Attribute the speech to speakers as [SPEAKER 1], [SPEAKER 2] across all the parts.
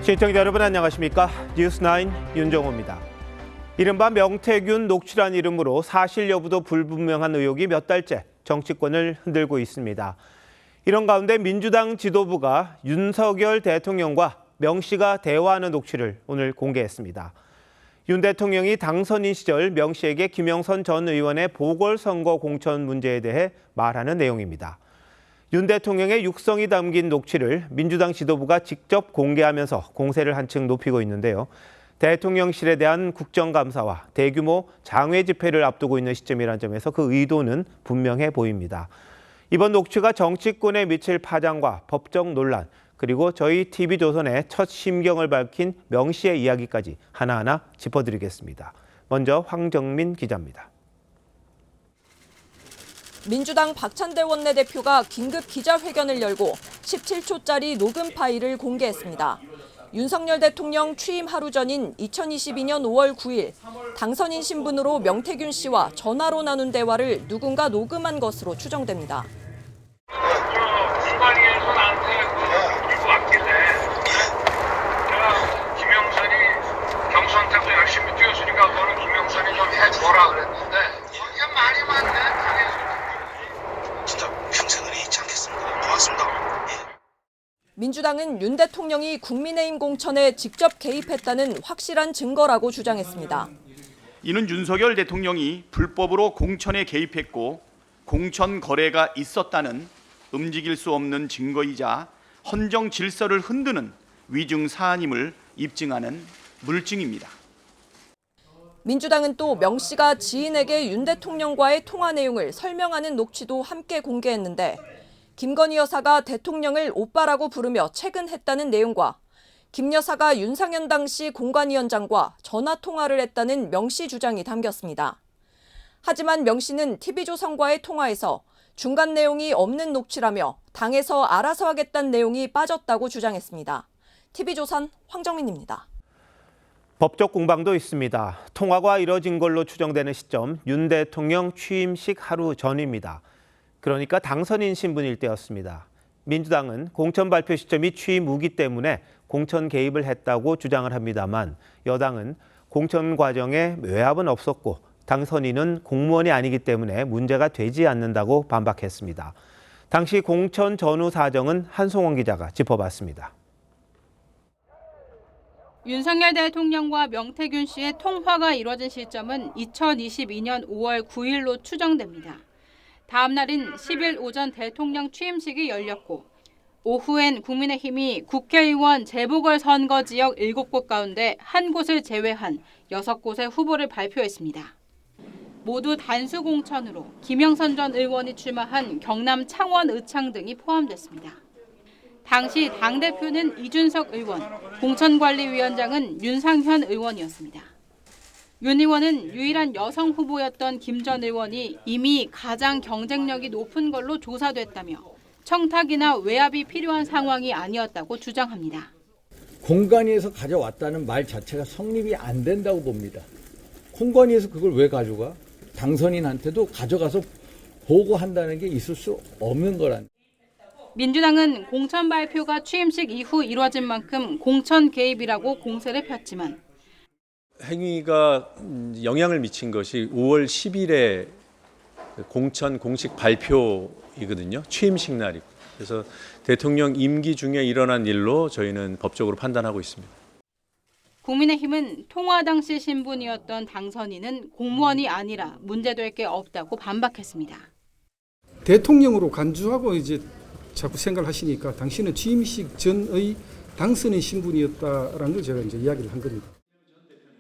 [SPEAKER 1] 시청자 여러분 안녕하십니까? 뉴스9 윤정호입니다. 이른바 명태균 녹취란 이름으로 사실 여부도 불분명한 의혹이 몇 달째 정치권을 흔들고 있습니다. 이런 가운데 민주당 지도부가 윤석열 대통령과 명 씨가 대화하는 녹취를 오늘 공개했습니다. 윤 대통령이 당선인 시절 명 씨에게 김영선 전 의원의 보궐선거 공천 문제에 대해 말하는 내용입니다. 윤 대통령의 육성이 담긴 녹취를 민주당 지도부가 직접 공개하면서 공세를 한층 높이고 있는데요. 대통령실에 대한 국정감사와 대규모 장외 집회를 앞두고 있는 시점이라는 점에서 그 의도는 분명해 보입니다. 이번 녹취가 정치권에 미칠 파장과 법적 논란, 그리고 저희 TV조선의 첫 심경을 밝힌 명 씨의 이야기까지 하나하나 짚어드리겠습니다. 먼저 황정민 기자입니다.
[SPEAKER 2] 민주당 박찬대 원내대표가 긴급 기자회견을 열고 17초짜리 녹음 파일을 공개했습니다. 윤석열 대통령 취임 하루 전인 2022년 5월 9일 당선인 신분으로 명태균 씨와 전화로 나눈 대화를 누군가 녹음한 것으로 추정됩니다.
[SPEAKER 3] 공관위에서 나한테 이거 왔길래 제가 김영선이 경선 때도 열심히 뛰었으니까 너는 김영선이 좀 해줘라 그랬는데 거기가 말이 많네. 진짜 평생을 잊지 않겠습니다. 고맙습니다.
[SPEAKER 2] 민주당은 윤 대통령이 국민의힘 공천에 직접 개입했다는 확실한 증거라고 주장했습니다.
[SPEAKER 4] 이는 윤석열 대통령이 불법으로 공천에 개입했고 공천 거래가 있었다는 움직일 수 없는 증거이자 헌정 질서를 흔드는 위중 사안임을 입증하는 물증입니다.
[SPEAKER 2] 민주당은 또 명 씨가 지인에게 윤 대통령과의 통화 내용을 설명하는 녹취도 함께 공개했는데 김건희 여사가 대통령을 오빠라고 부르며 퇴근했다는 내용과 김 여사가 윤상현 당시 공관위원장과 전화 통화를 했다는 명 씨 주장이 담겼습니다. 하지만 명 씨는 TV조선과의 통화에서 중간 내용이 없는 녹취라며 당에서 알아서 하겠다는 내용이 빠졌다고 주장했습니다. TV조선 황정민입니다.
[SPEAKER 1] 법적 공방도 있습니다. 통화가 이뤄진 걸로 추정되는 시점, 윤 대통령 취임식 하루 전입니다. 그러니까 당선인 신분일 때였습니다. 민주당은 공천 발표 시점이 취임 후기 때문에 공천 개입을 했다고 주장을 합니다만 여당은 공천 과정에 외압은 없었고 당선인은 공무원이 아니기 때문에 문제가 되지 않는다고 반박했습니다. 당시 공천 전후 사정은 한송원 기자가 짚어봤습니다.
[SPEAKER 5] 윤석열 대통령과 명태균 씨의 통화가 이뤄진 시점은 2022년 5월 9일로 추정됩니다. 다음 날인 10일 오전 대통령 취임식이 열렸고 오후엔 국민의힘이 국회의원 재보궐선거 지역 7곳 가운데 한 곳을 제외한 6곳의 후보를 발표했습니다. 모두 단수 공천으로 김영선 전 의원이 출마한 경남 창원 의창 등이 포함됐습니다. 당시 당대표는 이준석 의원, 공천관리위원장은 윤상현 의원이었습니다. 윤 의원은 유일한 여성 후보였던 김 전 의원이 이미 가장 경쟁력이 높은 걸로 조사됐다며 청탁이나 외압이 필요한 상황이 아니었다고 주장합니다.
[SPEAKER 6] 공관위에서 가져왔다는 말 자체가 성립이 안 된다고 봅니다. 공관위에서 그걸 왜 가져가? 당선인한테도 가져가서 보고한다는 게 있을 수 없는 거란.
[SPEAKER 5] 민주당은 공천 발표가 취임식 이후 이뤄진 만큼 공천 개입이라고 공세를 폈지만
[SPEAKER 7] 행위가 영향을 미친 것이 5월 10일에 공천 공식 발표이거든요. 취임식 날이고. 그래서 대통령 임기 중에 일어난 일로 저희는 법적으로 판단하고 있습니다.
[SPEAKER 5] 국민의힘은 통화 당시 신분이었던 당선인은 공무원이 아니라 문제될 게 없다고 반박했습니다.
[SPEAKER 8] 대통령으로 간주하고 이제 자꾸 생각을 하시니까 당신은 취임식 전의 당선인 신분이었다라는 걸 제가 이제 이야기를 한 겁니다.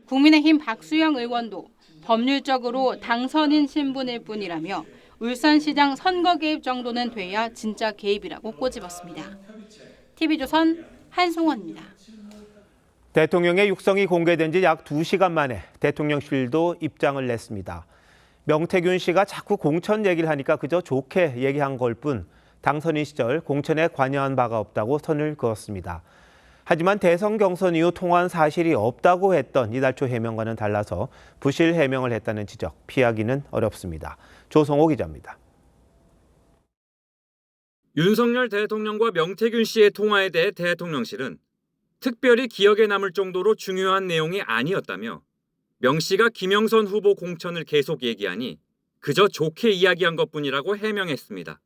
[SPEAKER 5] 국민의힘 박수영 의원도 법률적으로 당선인 신분일 뿐이라며 울산시장 선거 개입 정도는 돼야 진짜 개입이라고 꼬집었습니다. TV조선 한송원입니다.
[SPEAKER 1] 대통령의 육성이 공개된 지 약 2시간 만에 대통령실도 입장을 냈습니다. 명태균 씨가 자꾸 공천 얘기를 하니까 그저 좋게 얘기한 걸 뿐 당선인 시절 공천에 관여한 바가 없다고 선을 그었습니다. 하지만 대선 경선 이후 통화한 사실이 없다고 했던 이달 초 해명과는 달라서 부실 해명을 했다는 지적, 피하기는 어렵습니다. 조성호 기자입니다.
[SPEAKER 9] 윤석열 대통령과 명태균 씨의 통화에 대해 대통령실은 특별히 기억에 남을 정도로 중요한 내용이 아니었다며 명 씨가 김영선 후보 공천을 계속 얘기하니 그저 좋게 이야기한 것뿐이라고 해명했습니다.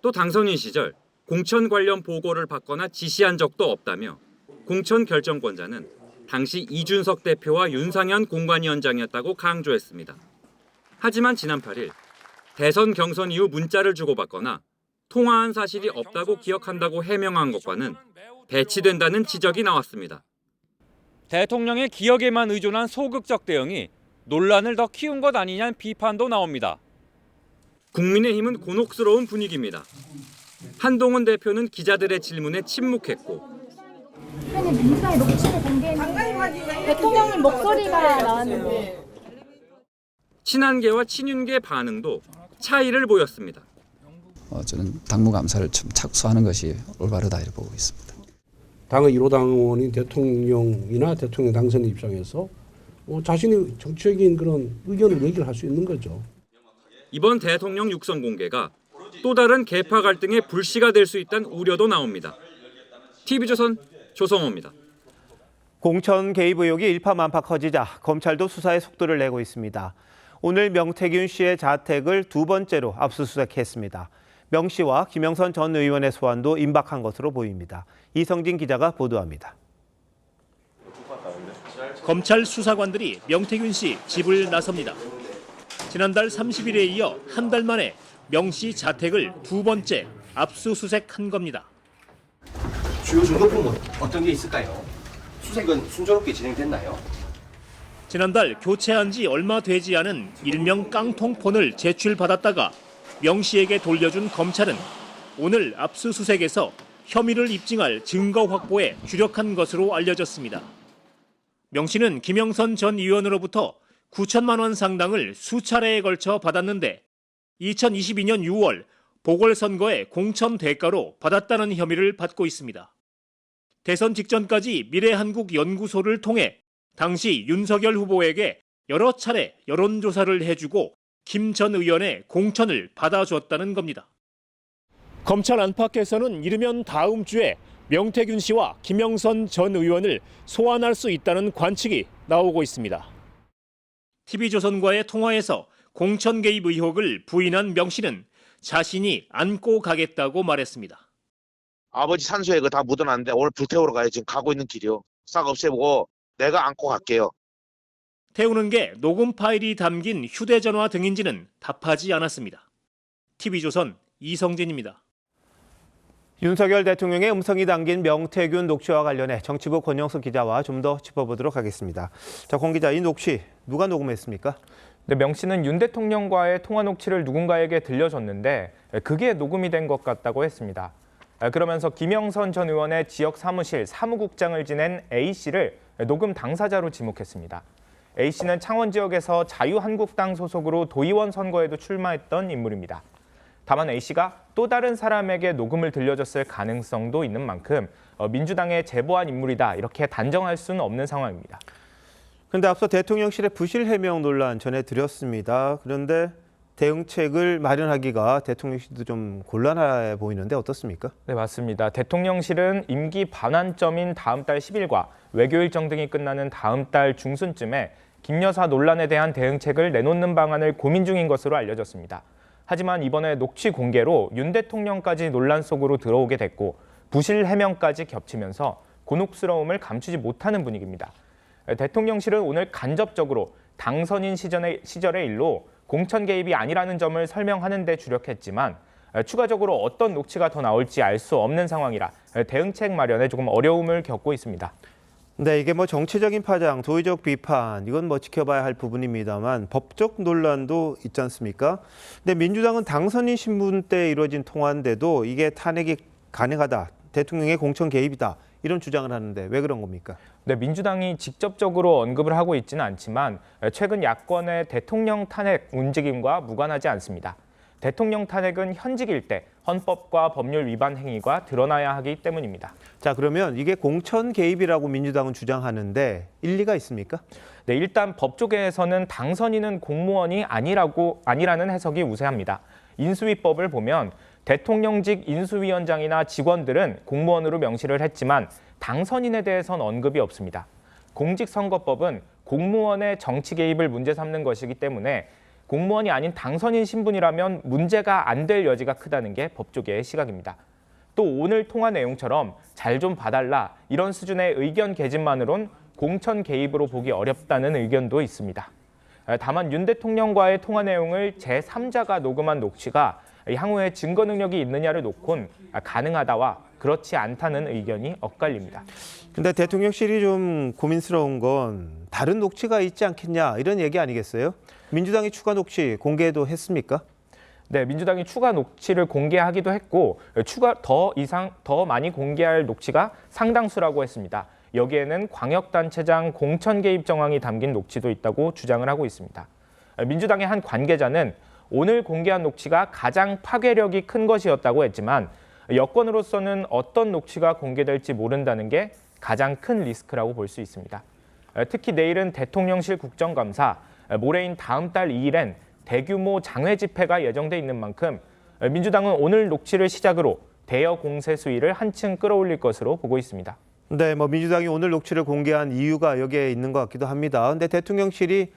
[SPEAKER 9] 또 당선인 시절 공천 관련 보고를 받거나 지시한 적도 없다며 공천 결정권자는 당시 이준석 대표와 윤상현 공관위원장이었다고 강조했습니다. 하지만 지난 8일 대선 경선 이후 문자를 주고받거나 통화한 사실이 없다고 기억한다고 해명한 것과는 배치된다는 지적이 나왔습니다. 대통령의 기억에만 의존한 소극적 대응이 논란을 더 키운 것 아니냐는 비판도 나옵니다. 국민의힘은 곤혹스러운 분위기입니다. 한동훈 대표는 기자들의 질문에 침묵했고
[SPEAKER 10] 민주당이 녹취를 공개했는데 대통령님 목소리가 나왔는데
[SPEAKER 9] 친한계와 친윤계 반응도 차이를 보였습니다.
[SPEAKER 11] 저는 당무감사를 좀 착수하는 것이 올바르다 이렇게 보고 있습니다.
[SPEAKER 12] 당의 1호 당원인 대통령이나 대통령 당선 입장에서 자신의 정치적인 그런 의견을 얘기를 할 수 있는 거죠.
[SPEAKER 9] 이번 대통령 육성 공개가 또 다른 계파 갈등의 불씨가 될 수 있다는 우려도 나옵니다. TV조선 조성호입니다.
[SPEAKER 1] 공천 개입 의혹이 일파만파 커지자 검찰도 수사에 속도를 내고 있습니다. 오늘 명태균 씨의 자택을 두 번째로 압수수색했습니다. 명 씨와 김영선 전 의원의 소환도 임박한 것으로 보입니다. 이성진 기자가 보도합니다.
[SPEAKER 13] 검찰 수사관들이 명태균 씨 집을 나섭니다. 지난달 30일에 이어 한 달 만에 명 씨 자택을 두 번째 압수수색한 겁니다.
[SPEAKER 14] 주요 증거품은 어떤 게 있을까요? 수색은 순조롭게 진행됐나요?
[SPEAKER 13] 지난달 교체한 지 얼마 되지 않은 일명 깡통폰을 제출받았다가 명 씨에게 돌려준 검찰은 오늘 압수수색에서 혐의를 입증할 증거 확보에 주력한 것으로 알려졌습니다. 명 씨는 김영선 전 의원으로부터 9천만 원 상당을 수차례에 걸쳐 받았는데 2022년 6월 보궐선거에 공천 대가로 받았다는 혐의를 받고 있습니다. 대선 직전까지 미래한국연구소를 통해 당시 윤석열 후보에게 여러 차례 여론조사를 해주고 김 전 의원의 공천을 받아줬다는 겁니다. 검찰 안팎에서는 이르면 다음 주에 명태균 씨와 김영선 전 의원을 소환할 수 있다는 관측이 나오고 있습니다. TV조선과의 통화에서 공천 개입 의혹을 부인한 명 씨는 자신이 안고 가겠다고 말했습니다.
[SPEAKER 15] 아버지 산소에 그거 다 묻어놨는데 오늘 불태우러 가요. 지금 가고 있는 길이요. 싹 없애보고 내가 안고 갈게요.
[SPEAKER 13] 태우는 게 녹음 파일이 담긴 휴대전화 등인지는 답하지 않았습니다. TV조선 이성진입니다.
[SPEAKER 1] 윤석열 대통령의 음성이 담긴 명태균 녹취와 관련해 정치부 권영석 기자와 좀 더 짚어보도록 하겠습니다. 자, 권 기자, 이 녹취 누가 녹음했습니까?
[SPEAKER 16] 네, 명 씨는 윤 대통령과의 통화 녹취를 누군가에게 들려줬는데 그게 녹음이 된 것 같다고 했습니다. 그러면서 김영선 전 의원의 지역 사무실 사무국장을 지낸 A 씨를 녹음 당사자로 지목했습니다. A 씨는 창원 지역에서 자유한국당 소속으로 도의원 선거에도 출마했던 인물입니다. 다만 A 씨가 또 다른 사람에게 녹음을 들려줬을 가능성도 있는 만큼 민주당에 제보한 인물이다 이렇게 단정할 수는 없는 상황입니다.
[SPEAKER 1] 그런데 앞서 대통령실의 부실 해명 논란 전해드렸습니다. 그런데 대응책을 마련하기가 대통령실도 좀 곤란해 보이는데 어떻습니까?
[SPEAKER 16] 네, 맞습니다. 대통령실은 임기 반환점인 다음 달 10일과 외교 일정 등이 끝나는 다음 달 중순쯤에 김 여사 논란에 대한 대응책을 내놓는 방안을 고민 중인 것으로 알려졌습니다. 하지만 이번에 녹취 공개로 윤 대통령까지 논란 속으로 들어오게 됐고 부실 해명까지 겹치면서 곤혹스러움을 감추지 못하는 분위기입니다. 대통령실은 오늘 간접적으로 당선인 시절의 일로 공천 개입이 아니라는 점을 설명하는 데 주력했지만 추가적으로 어떤 녹취가 더 나올지 알 수 없는 상황이라 대응책 마련에 조금 어려움을 겪고 있습니다.
[SPEAKER 1] 네, 이게 정치적인 파장, 도의적 비판, 이건 지켜봐야 할 부분입니다만 법적 논란도 있지 않습니까? 근데 민주당은 당선인 신분 때 이루어진 통화인데도 이게 탄핵이 가능하다, 대통령의 공천 개입이다, 이런 주장을 하는데 왜 그런 겁니까?
[SPEAKER 16] 네, 민주당이 직접적으로 언급을 하고 있지는 않지만 최근 야권의 대통령 탄핵 움직임과 무관하지 않습니다. 대통령 탄핵은 현직일 때 헌법과 법률 위반 행위가 드러나야 하기 때문입니다.
[SPEAKER 1] 자, 그러면 이게 공천 개입이라고 민주당은 주장하는데 일리가 있습니까?
[SPEAKER 16] 네, 일단 법조계에서는 당선인은 공무원이 아니라는 해석이 우세합니다. 인수위법을 보면 대통령직 인수위원장이나 직원들은 공무원으로 명시를 했지만 당선인에 대해선 언급이 없습니다. 공직선거법은 공무원의 정치 개입을 문제 삼는 것이기 때문에 공무원이 아닌 당선인 신분이라면 문제가 안 될 여지가 크다는 게 법조계의 시각입니다. 또 오늘 통화 내용처럼 잘 좀 봐달라 이런 수준의 의견 개진만으론 공천 개입으로 보기 어렵다는 의견도 있습니다. 다만 윤 대통령과의 통화 내용을 제3자가 녹음한 녹취가 향후에 증거 능력이 있느냐를 놓곤 가능하다와 그렇지 않다는 의견이 엇갈립니다.
[SPEAKER 1] 근데 대통령실이 좀 고민스러운 건 다른 녹취가 있지 않겠냐 이런 얘기 아니겠어요? 민주당이 추가 녹취 공개도 했습니까?
[SPEAKER 16] 네, 민주당이 추가 녹취를 공개하기도 했고 더 많이 공개할 녹취가 상당수라고 했습니다. 여기에는 광역단체장 공천 개입 정황이 담긴 녹취도 있다고 주장을 하고 있습니다. 민주당의 한 관계자는 오늘 공개한 녹취가 가장 파괴력이 큰 것이었다고 했지만 여권으로서는 어떤 녹취가 공개될지 모른다는 게 가장 큰 리스크라고 볼 수 있습니다. 특히 내일은 대통령실 국정감사, 모레인 다음 달 2일엔 대규모 장외 집회가 예정돼 있는 만큼 민주당은 오늘 녹취를 시작으로 대여 공세 수위를 한층 끌어올릴 것으로 보고 있습니다.
[SPEAKER 1] 네, 민주당이 오늘 녹취를 공개한 이유가 여기에 있는 것 같기도 합니다. 근데 대통령실이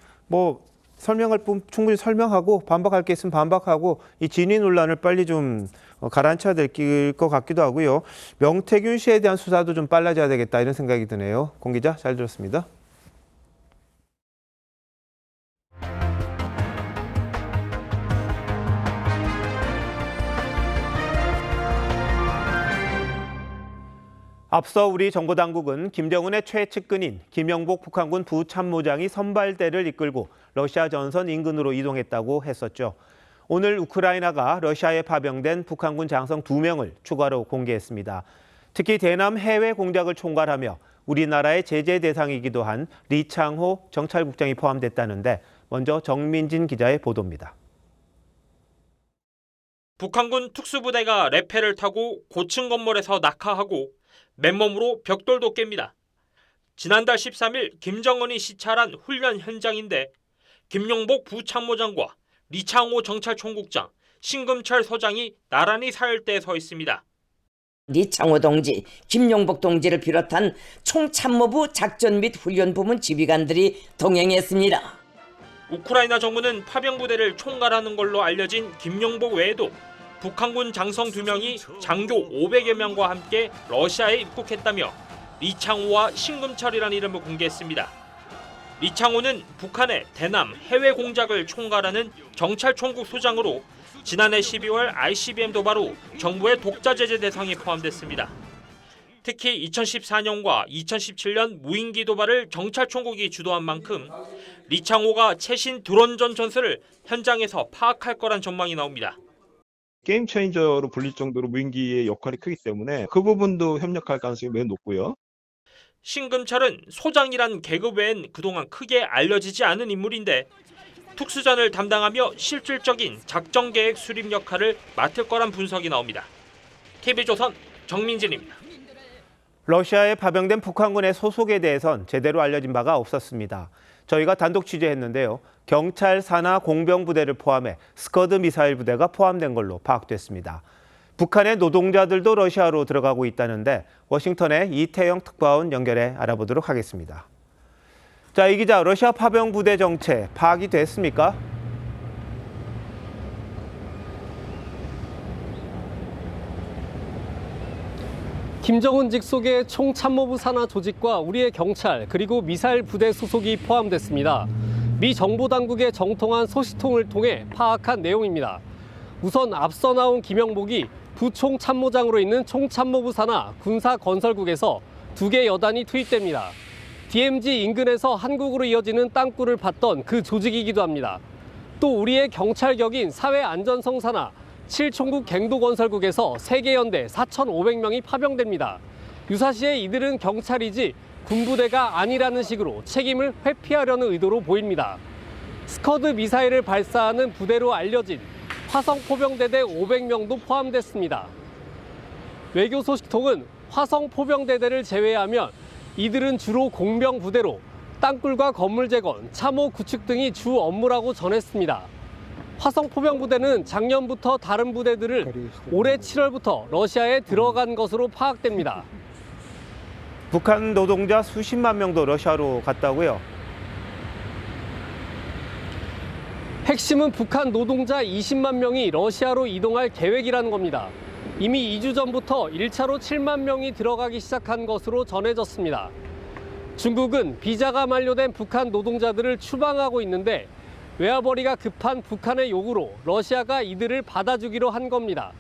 [SPEAKER 1] 설명할 분 충분히 설명하고 반박할 게 있으면 반박하고 이 진위 논란을 빨리 좀 가라앉혀야 될 것 같기도 하고요. 명태균 씨에 대한 수사도 좀 빨라져야 되겠다 이런 생각이 드네요. 공 기자 잘 들었습니다. 앞서 우리 정보당국은 김정은의 최측근인 김영복 북한군 부참모장이 선발대를 이끌고 러시아 전선 인근으로 이동했다고 했었죠. 오늘 우크라이나가 러시아에 파병된 북한군 장성 2명을 추가로 공개했습니다. 특히 대남 해외 공작을 총괄하며 우리나라의 제재 대상이기도 한 리창호 정찰국장이 포함됐다는데 먼저 정민진 기자의 보도입니다.
[SPEAKER 17] 북한군 특수부대가 레페를 타고 고층 건물에서 낙하하고 맨몸으로 벽돌도 깹니다. 지난달 13일 김정은이 시찰한 훈련 현장인데 김용복 부참모장과 리창호 정찰총국장, 신금철 소장이 나란히 사열대에 서 있습니다.
[SPEAKER 18] 리창호 동지, 김용복 동지를 비롯한 총참모부 작전 및 훈련부문 지휘관들이 동행했습니다.
[SPEAKER 17] 우크라이나 정부는 파병부대를 총괄하는 걸로 알려진 김용복 외에도 북한군 장성 2명이 장교 500여 명과 함께 러시아에 입국했다며 리창호와 신금철이라는 이름을 공개했습니다. 리창호는 북한의 대남 해외 공작을 총괄하는 정찰총국 소장으로 지난해 12월 ICBM 도발 후 정부의 독자 제재 대상에 포함됐습니다. 특히 2014년과 2017년 무인기 도발을 정찰총국이 주도한 만큼 리창호가 최신 드론전 전술을 현장에서 파악할 거란 전망이 나옵니다.
[SPEAKER 19] 게임 체인저로 불릴 정도로 무인기의 역할이 크기 때문에 그 부분도 협력할 가능성이 매우 높고요.
[SPEAKER 17] 신금철은 소장이란 계급 외엔 그동안 크게 알려지지 않은 인물인데 특수전을 담당하며 실질적인 작전계획 수립 역할을 맡을 거란 분석이 나옵니다. TV조선 정민진입니다.
[SPEAKER 1] 러시아에 파병된 북한군의 소속에 대해선 제대로 알려진 바가 없었습니다. 저희가 단독 취재했는데요. 경찰 산하 공병부대를 포함해 스커드 미사일 부대가 포함된 걸로 파악됐습니다. 북한의 노동자들도 러시아로 들어가고 있다는데 워싱턴의 이태영 특파원 연결해 알아보도록 하겠습니다. 자, 이 기자, 러시아 파병 부대 정체 파악이 됐습니까?
[SPEAKER 20] 김정은 직속의 총참모부 산하 조직과 우리의 경찰 그리고 미사일 부대 소속이 포함됐습니다. 미 정보당국의 정통한 소식통을 통해 파악한 내용입니다. 우선 앞서 나온 김영복이 부총참모장으로 있는 총참모부 산하 군사건설국에서 2개 여단이 투입됩니다. DMZ 인근에서 한국으로 이어지는 땅굴을 팠던 그 조직이기도 합니다. 또 우리의 경찰격인 사회안전성 산하 7총국 갱도건설국에서 3개 연대 4,500명이 파병됩니다. 유사시에 이들은 경찰이지 군부대가 아니라는 식으로 책임을 회피하려는 의도로 보입니다. 스커드 미사일을 발사하는 부대로 알려진 화성포병대대 500명도 포함됐습니다. 외교소식통은 화성포병대대를 제외하면 이들은 주로 공병부대로 땅굴과 건물 재건, 참호 구축 등이 주 업무라고 전했습니다. 화성 포병부대는 작년부터 다른 부대들을 올해 7월부터 러시아에 들어간 것으로 파악됩니다.
[SPEAKER 1] 북한 노동자 수십만 명도 러시아로 갔다고요?
[SPEAKER 20] 핵심은 북한 노동자 20만 명이 러시아로 이동할 계획이라는 겁니다. 이미 2주 전부터 1차로 7만 명이 들어가기 시작한 것으로 전해졌습니다. 중국은 비자가 만료된 북한 노동자들을 추방하고 있는데 외화벌이가 급한 북한의 요구로 러시아가 이들을 받아주기로 한 겁니다.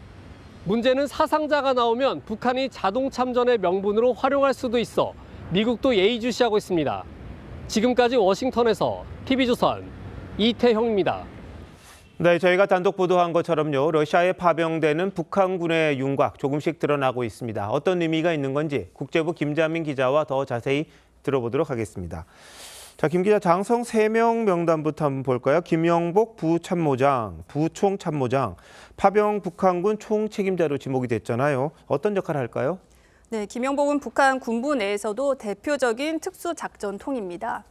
[SPEAKER 20] 문제는 사상자가 나오면 북한이 자동 참전의 명분으로 활용할 수도 있어 미국도 예의주시하고 있습니다. 지금까지 워싱턴에서 TV조선 이태형입니다.
[SPEAKER 1] 네, 저희가 단독 보도한 것처럼요. 러시아에 파병되는 북한군의 윤곽 조금씩 드러나고 있습니다. 어떤 의미가 있는 건지 국제부 김자민 기자와 더 자세히 들어보도록 하겠습니다. 자, 김 기자, 장성 3명 명단부터 한번 볼까요? 김영복 부참모장, 부총참모장, 파병 북한군 총책임자로 지목이 됐잖아요. 어떤 역할을 할까요?
[SPEAKER 21] 네, 김영복은 북한 군부 내에서도 대표적인 특수작전통입니다.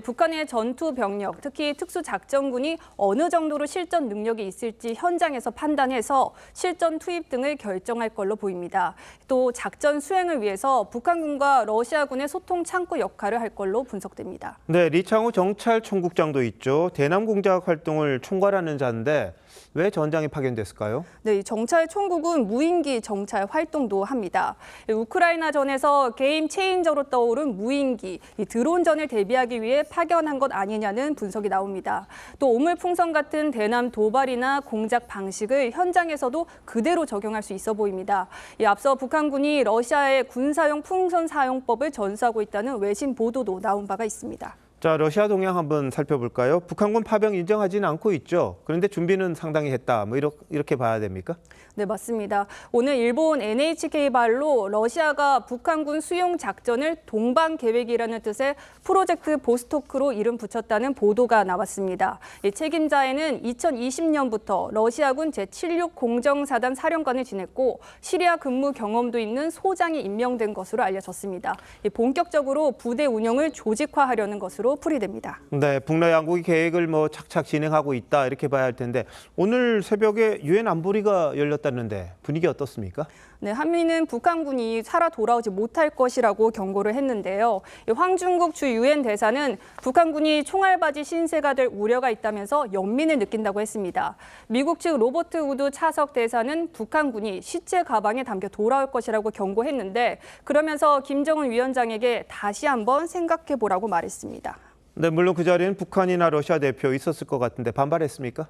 [SPEAKER 21] 북한의 전투 병력, 특히 특수작전군이 어느 정도로 실전 능력이 있을지 현장에서 판단해서 실전 투입 등을 결정할 걸로 보입니다. 또 작전 수행을 위해서 북한군과 러시아군의 소통 창구 역할을 할 걸로 분석됩니다.
[SPEAKER 1] 네, 리창호 정찰총국장도 있죠. 대남 공작 활동을 총괄하는 자인데 왜 전장에 파견됐을까요?
[SPEAKER 21] 네, 이 정찰총국은 무인기 정찰 활동도 합니다. 우크라이나전에서 게임 체인저로 떠오른 무인기, 이 드론전을 대비하기 위해 파견한 것 아니냐는 분석이 나옵니다. 또 오물풍선 같은 대남 도발이나 공작 방식을 현장에서도 그대로 적용할 수 있어 보입니다. 앞서 북한군이 러시아의 군사용 풍선 사용법을 전수하고 있다는 외신 보도도 나온 바가 있습니다.
[SPEAKER 1] 자, 러시아 동향 한번 살펴볼까요? 북한군 파병 인정하지는 않고 있죠. 그런데 준비는 상당히 했다. 뭐 이렇게 봐야 됩니까?
[SPEAKER 21] 네, 맞습니다. 오늘 일본 NHK 발로 러시아가 북한군 수용 작전을 동반 계획이라는 뜻의 프로젝트 보스토크로 이름 붙였다는 보도가 나왔습니다. 이 책임자에는 2020년부터 러시아군 제76 공정사단 사령관을 지냈고 시리아 근무 경험도 있는 소장이 임명된 것으로 알려졌습니다. 본격적으로 부대 운영을 조직화하려는 것으로 풀이됩니다.
[SPEAKER 1] 네, 북러 양국이 계획을 착착 진행하고 있다 이렇게 봐야 할 텐데 오늘 새벽에 유엔 안보리가 열렸다는데 분위기 어떻습니까?
[SPEAKER 21] 네, 한미는 북한군이 살아 돌아오지 못할 것이라고 경고를 했는데요. 황중국 주 유엔 대사는 북한군이 총알바지 신세가 될 우려가 있다면서 연민을 느낀다고 했습니다. 미국 측 로버트 우드 차석 대사는 북한군이 시체 가방에 담겨 돌아올 것이라고 경고했는데 그러면서 김정은 위원장에게 다시 한번 생각해 보라고 말했습니다.
[SPEAKER 1] 네, 물론 그 자리엔 북한이나 러시아 대표 있었을 것 같은데 반발했습니까?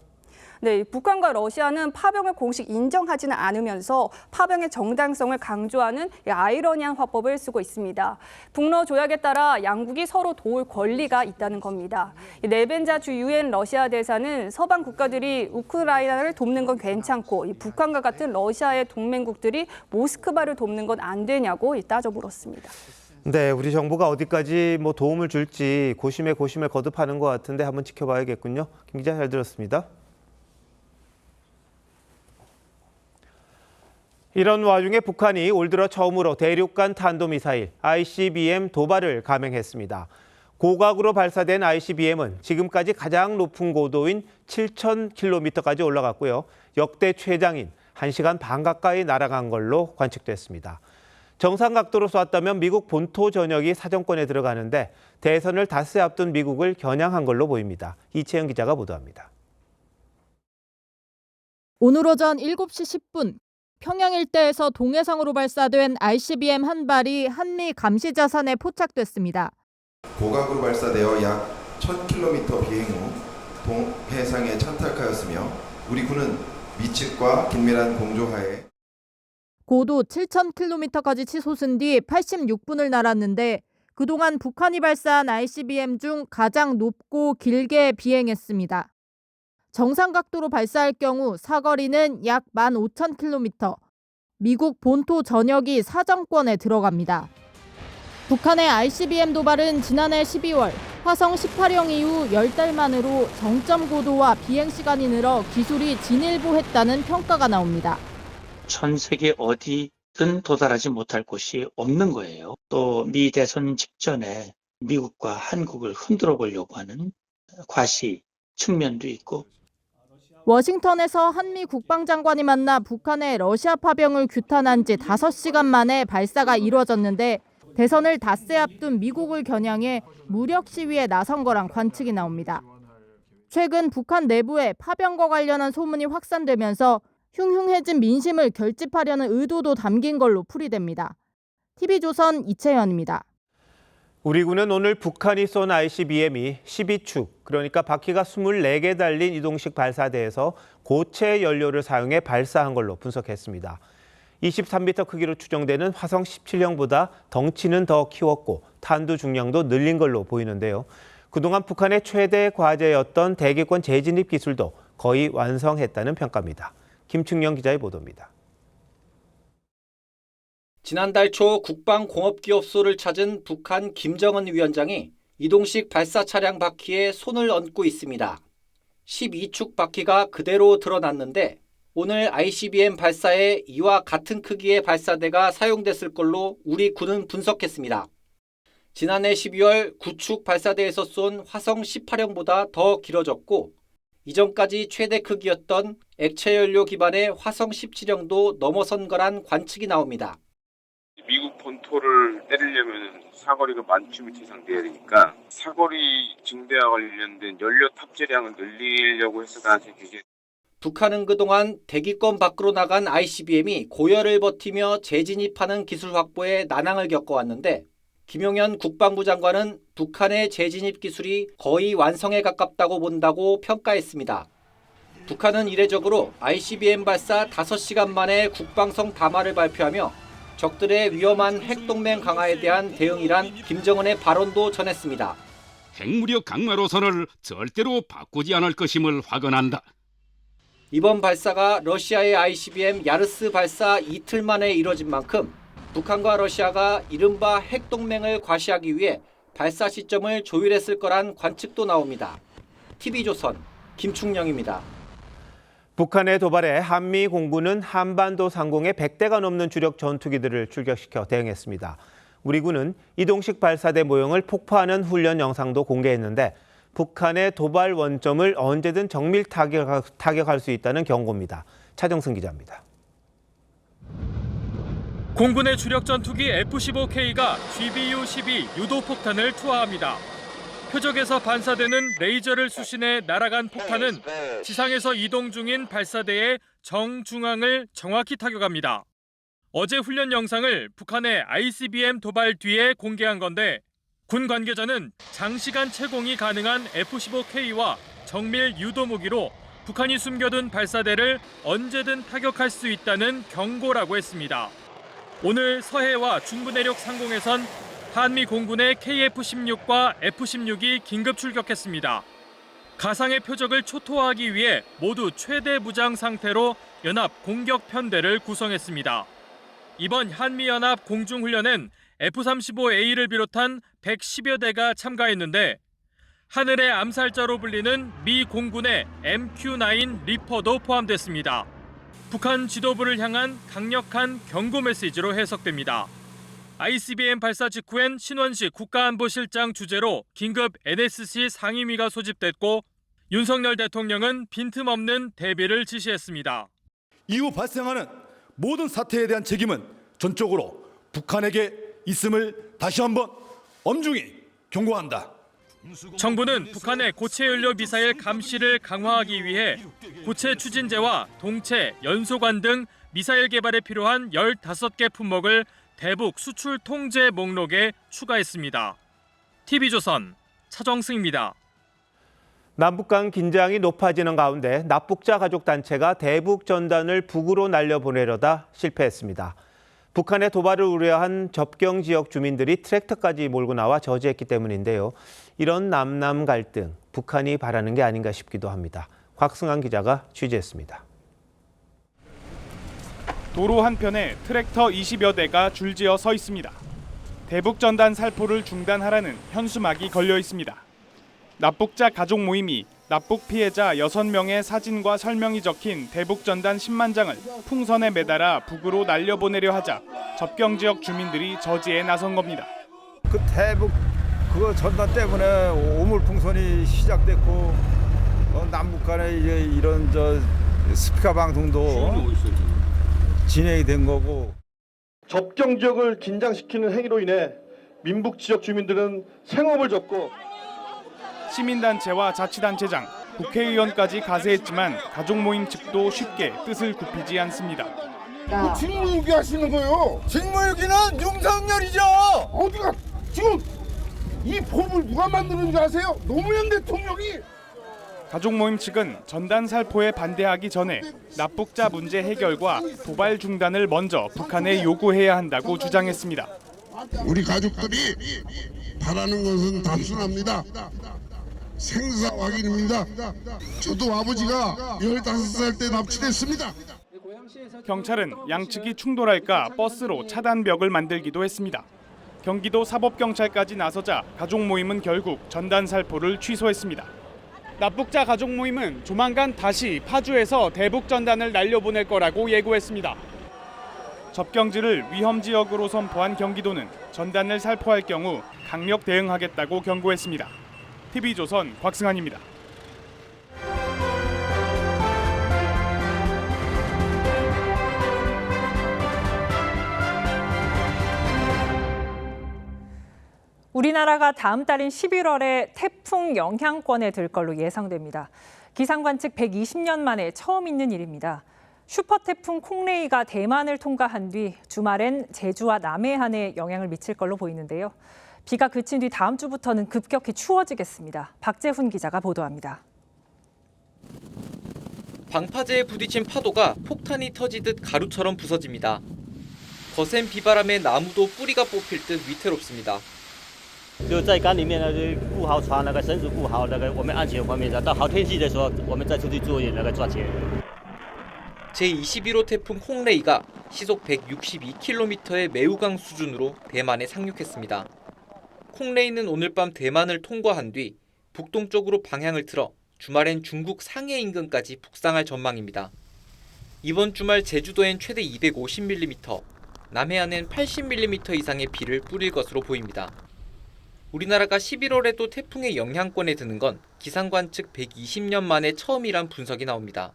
[SPEAKER 21] 네, 북한과 러시아는 파병을 공식 인정하지는 않으면서 파병의 정당성을 강조하는 아이러니한 화법을 쓰고 있습니다. 북러 조약에 따라 양국이 서로 도울 권리가 있다는 겁니다. 네벤자 주 유엔 러시아 대사는 서방 국가들이 우크라이나를 돕는 건 괜찮고 북한과 같은 러시아의 동맹국들이 모스크바를 돕는 건 안 되냐고 따져 물었습니다.
[SPEAKER 1] 네, 우리 정부가 어디까지 도움을 줄지 고심에 거듭하는 것 같은데 한번 지켜봐야겠군요. 김 기자 잘 들었습니다. 이런 와중에 북한이 올 들어 처음으로 대륙간 탄도미사일 ICBM 도발을 감행했습니다. 고각으로 발사된 ICBM은 지금까지 가장 높은 고도인 7,000km까지 올라갔고요. 역대 최장인 1시간 반 가까이 날아간 걸로 관측됐습니다. 정상 각도로 쐈다면 미국 본토 전역이 사정권에 들어가는데 대선을 닷새 앞둔 미국을 겨냥한 걸로 보입니다. 이채영 기자가 보도합니다.
[SPEAKER 22] 오늘 오전 7시 10분 평양 일대에서 동해상으로 발사된 ICBM 한 발이 한미 감시자산에 포착됐습니다.
[SPEAKER 23] 고각으로 발사되어 약 1,000km 비행 후 동해상에 착륙하였으며 우리 군은 미측과 긴밀한 공조하에
[SPEAKER 22] 고도 7,000km까지 치솟은 뒤 86분을 날았는데 그동안 북한이 발사한 ICBM 중 가장 높고 길게 비행했습니다. 정상 각도로 발사할 경우 사거리는 약 15,000km, 미국 본토 전역이 사정권에 들어갑니다. 북한의 ICBM 도발은 지난해 12월 화성 18형 이후 10달 만으로 정점 고도와 비행 시간이 늘어 기술이 진일보했다는 평가가 나옵니다.
[SPEAKER 24] 전 세계 어디든 도달하지 못할 곳이 없는 거예요. 또 미 대선 직전에 미국과 한국을 흔들어 보려고 하는 과시 측면도 있고.
[SPEAKER 22] 워싱턴에서 한미 국방장관이 만나 북한의 러시아 파병을 규탄한 지 5시간 만에 발사가 이루어졌는데 대선을 닷새 앞둔 미국을 겨냥해 무력 시위에 나선 거란 관측이 나옵니다. 최근 북한 내부에 파병과 관련한 소문이 확산되면서 흉흉해진 민심을 결집하려는 의도도 담긴 걸로 풀이됩니다. TV조선 이채연입니다.
[SPEAKER 1] 우리 군은 오늘 북한이 쏜 ICBM이 12축, 그러니까 바퀴가 24개 달린 이동식 발사대에서 고체 연료를 사용해 발사한 걸로 분석했습니다. 23m 크기로 추정되는 화성 17형보다 덩치는 더 키웠고 탄두 중량도 늘린 걸로 보이는데요. 그동안 북한의 최대 과제였던 대기권 재진입 기술도 거의 완성했다는 평가입니다. 김충영 기자의 보도입니다.
[SPEAKER 2] 지난달 초 국방공업기업소를 찾은 북한 김정은 위원장이 이동식 발사 차량 바퀴에 손을 얹고 있습니다. 12축 바퀴가 그대로 드러났는데 오늘 ICBM 발사에 이와 같은 크기의 발사대가 사용됐을 걸로 우리 군은 분석했습니다. 지난해 12월 9축 발사대에서 쏜 화성 18형보다 더 길어졌고 이전까지 최대 크기였던 액체연료 기반의 화성 17형도 넘어선 거란 관측이 나옵니다.
[SPEAKER 3] 미국 본토를 때리려면 사거리가 10,000m 이상 돼야 되니까 사거리 증대와 관련된 연료 탑재량을 늘리려고 했었다는 생각이.
[SPEAKER 2] 북한은 그동안 대기권 밖으로 나간 ICBM이 고열을 버티며 재진입하는 기술 확보에 난항을 겪어왔는데 김용현 국방부 장관은 북한의 재진입 기술이 거의 완성에 가깝다고 본다고 평가했습니다. 북한은 이례적으로 ICBM 발사 5시간 만에 국방성 담화를 발표하며 적들의 위험한 핵동맹 강화에 대한 대응이란 김정은의 발언도 전했습니다.
[SPEAKER 4] 핵무력 강화로선을 절대로 바꾸지 않을 것임을 확언한다.
[SPEAKER 2] 이번 발사가 러시아의 ICBM 야르스 발사 이틀 만에 이뤄진 만큼 북한과 러시아가 이른바 핵동맹을 과시하기 위해 발사 시점을 조율했을 거란 관측도 나옵니다. TV조선 김충영입니다.
[SPEAKER 1] 북한의 도발에 한미 공군은 한반도 상공에 100대가 넘는 주력 전투기들을 출격시켜 대응했습니다. 우리 군은 이동식 발사대 모형을 폭파하는 훈련 영상도 공개했는데 북한의 도발 원점을 언제든 정밀 타격할 수 있다는 경고입니다. 차정승 기자입니다.
[SPEAKER 17] 공군의 주력 전투기 F-15K가 GBU-12 유도폭탄을 투하합니다. 표적에서 반사되는 레이저를 수신해 날아간 폭탄은 지상에서 이동 중인 발사대의 정중앙을 정확히 타격합니다. 어제 훈련 영상을 북한의 ICBM 도발 뒤에 공개한 건데 군 관계자는 장시간 채공이 가능한 F-15K와 정밀 유도 무기로 북한이 숨겨둔 발사대를 언제든 타격할 수 있다는 경고라고 했습니다. 오늘 서해와 중부 내륙 상공에선 한미 공군의 KF-16과 F-16이 긴급 출격했습니다. 가상의 표적을 초토화하기 위해 모두 최대 무장 상태로 연합 공격 편대를 구성했습니다. 이번 한미연합 공중훈련엔 F-35A를 비롯한 110여 대가 참가했는데 하늘의 암살자로 불리는 미 공군의 MQ-9 리퍼도 포함됐습니다. 북한 지도부를 향한 강력한 경고 메시지로 해석됩니다. ICBM 발사 직후엔 신원식 국가안보실장 주재로 긴급 NSC 상임위가 소집됐고 윤석열 대통령은 빈틈없는 대비를 지시했습니다.
[SPEAKER 6] 이후 발생하는 모든 사태에 대한 책임은 전적으로 북한에게 있음을 다시 한번 엄중히 경고한다.
[SPEAKER 17] 정부는 북한의 고체 연료 미사일 감시를 강화하기 위해 고체 추진제와 동체, 연소관 등 미사일 개발에 필요한 15개 품목을 대북 수출 통제 목록에 추가했습니다. TV조선 차정승입니다.
[SPEAKER 1] 남북 간 긴장이 높아지는 가운데 납북자 가족단체가 대북 전단을 북으로 날려보내려다 실패했습니다. 북한의 도발을 우려한 접경 지역 주민들이 트랙터까지 몰고 나와 저지했기 때문인데요. 이런 남남 갈등, 북한이 바라는 게 아닌가 싶기도 합니다. 곽승환 기자가 취재했습니다.
[SPEAKER 25] 도로 한편에 트랙터 20여 대가 줄지어 서 있습니다. 대북 전단 살포를 중단하라는 현수막이 걸려 있습니다. 납북자 가족 모임이 납북 피해자 6명의 사진과 설명이 적힌 대북 전단 10만 장을 풍선에 매달아 북으로 날려보내려 하자 접경 지역 주민들이 저지에 나선 겁니다.
[SPEAKER 26] 그 대북 그거 전단 때문에 오물풍선이 시작됐고
[SPEAKER 5] 남북 간에 이제 이런 스피커 방송도 진행이 된 거고.
[SPEAKER 7] 접경 지역을 긴장시키는 행위로 인해 민북 지역 주민들은 생업을 접고
[SPEAKER 25] 시민단체와 자치단체장, 국회의원까지 가세했지만 가족 모임 측도 쉽게 뜻을 굽히지 않습니다.
[SPEAKER 8] 직무유기 하시는 거예요.
[SPEAKER 5] 직무유기는 윤석열이죠.
[SPEAKER 8] 어디가 지금 이 법을 누가 만드는지 아세요? 노무현 대통령이.
[SPEAKER 25] 가족 모임 측은 전단 살포에 반대하기 전에 납북자 문제 해결과 도발 중단을 먼저 북한에 요구해야 한다고 주장했습니다.
[SPEAKER 8] 우리 가족들이 바라는 것은 단순합니다. 생사 확인입니다. 저도 아버지가 15살 때 납치됐습니다.
[SPEAKER 25] 경찰은 양측이 충돌할까 버스로 차단벽을 만들기도 했습니다. 경기도 사법경찰까지 나서자 가족 모임은 결국 전단 살포를 취소했습니다. 납북자 가족 모임은 조만간 다시 파주에서 대북 전단을 날려보낼 거라고 예고했습니다. 접경지를 위험 지역으로 선포한 경기도는 전단을 살포할 경우 강력 대응하겠다고 경고했습니다. TV조선 곽승환입니다.
[SPEAKER 10] 우리나라가 다음 달인 11월에 태풍 영향권에 들 걸로 예상됩니다. 기상관 측 120년 만에 처음 있는 일입니다. 슈퍼 태풍 콩레이가 대만을 통과한 뒤 주말엔 제주와 남해안에 영향을 미칠 걸로 보이는데요. 비가 그친 뒤 다음 주부터는 급격히 추워지겠습니다. 박재훈 기자가 보도합니다.
[SPEAKER 2] 방파제에 부딪힌 파도가 폭탄이 터지듯 가루처럼 부서집니다. 거센 비바람에 나무도 뿌리가 뽑힐 듯 위태롭습니다.
[SPEAKER 11] 就在港里面呢，顾好船，绳子顾好，我们安全方面的。到好天气的时候，我们再出去作业，赚钱。
[SPEAKER 2] 제21호 태풍 콩레이가 시속 162km의 매우 강 수준으로 대만에 상륙했습니다. 콩레이는 오늘 밤 대만을 통과한 뒤 북동쪽으로 방향을 틀어 주말엔 중국 상해 인근까지 북상할 전망입니다. 이번 주말 제주도엔 최대 250mm, 남해안엔 80mm 이상의 비를 뿌릴 것으로 보입니다. 우리나라가 11월에도 태풍의 영향권에 드는 건 기상관 측 120년 만에 처음이란 분석이 나옵니다.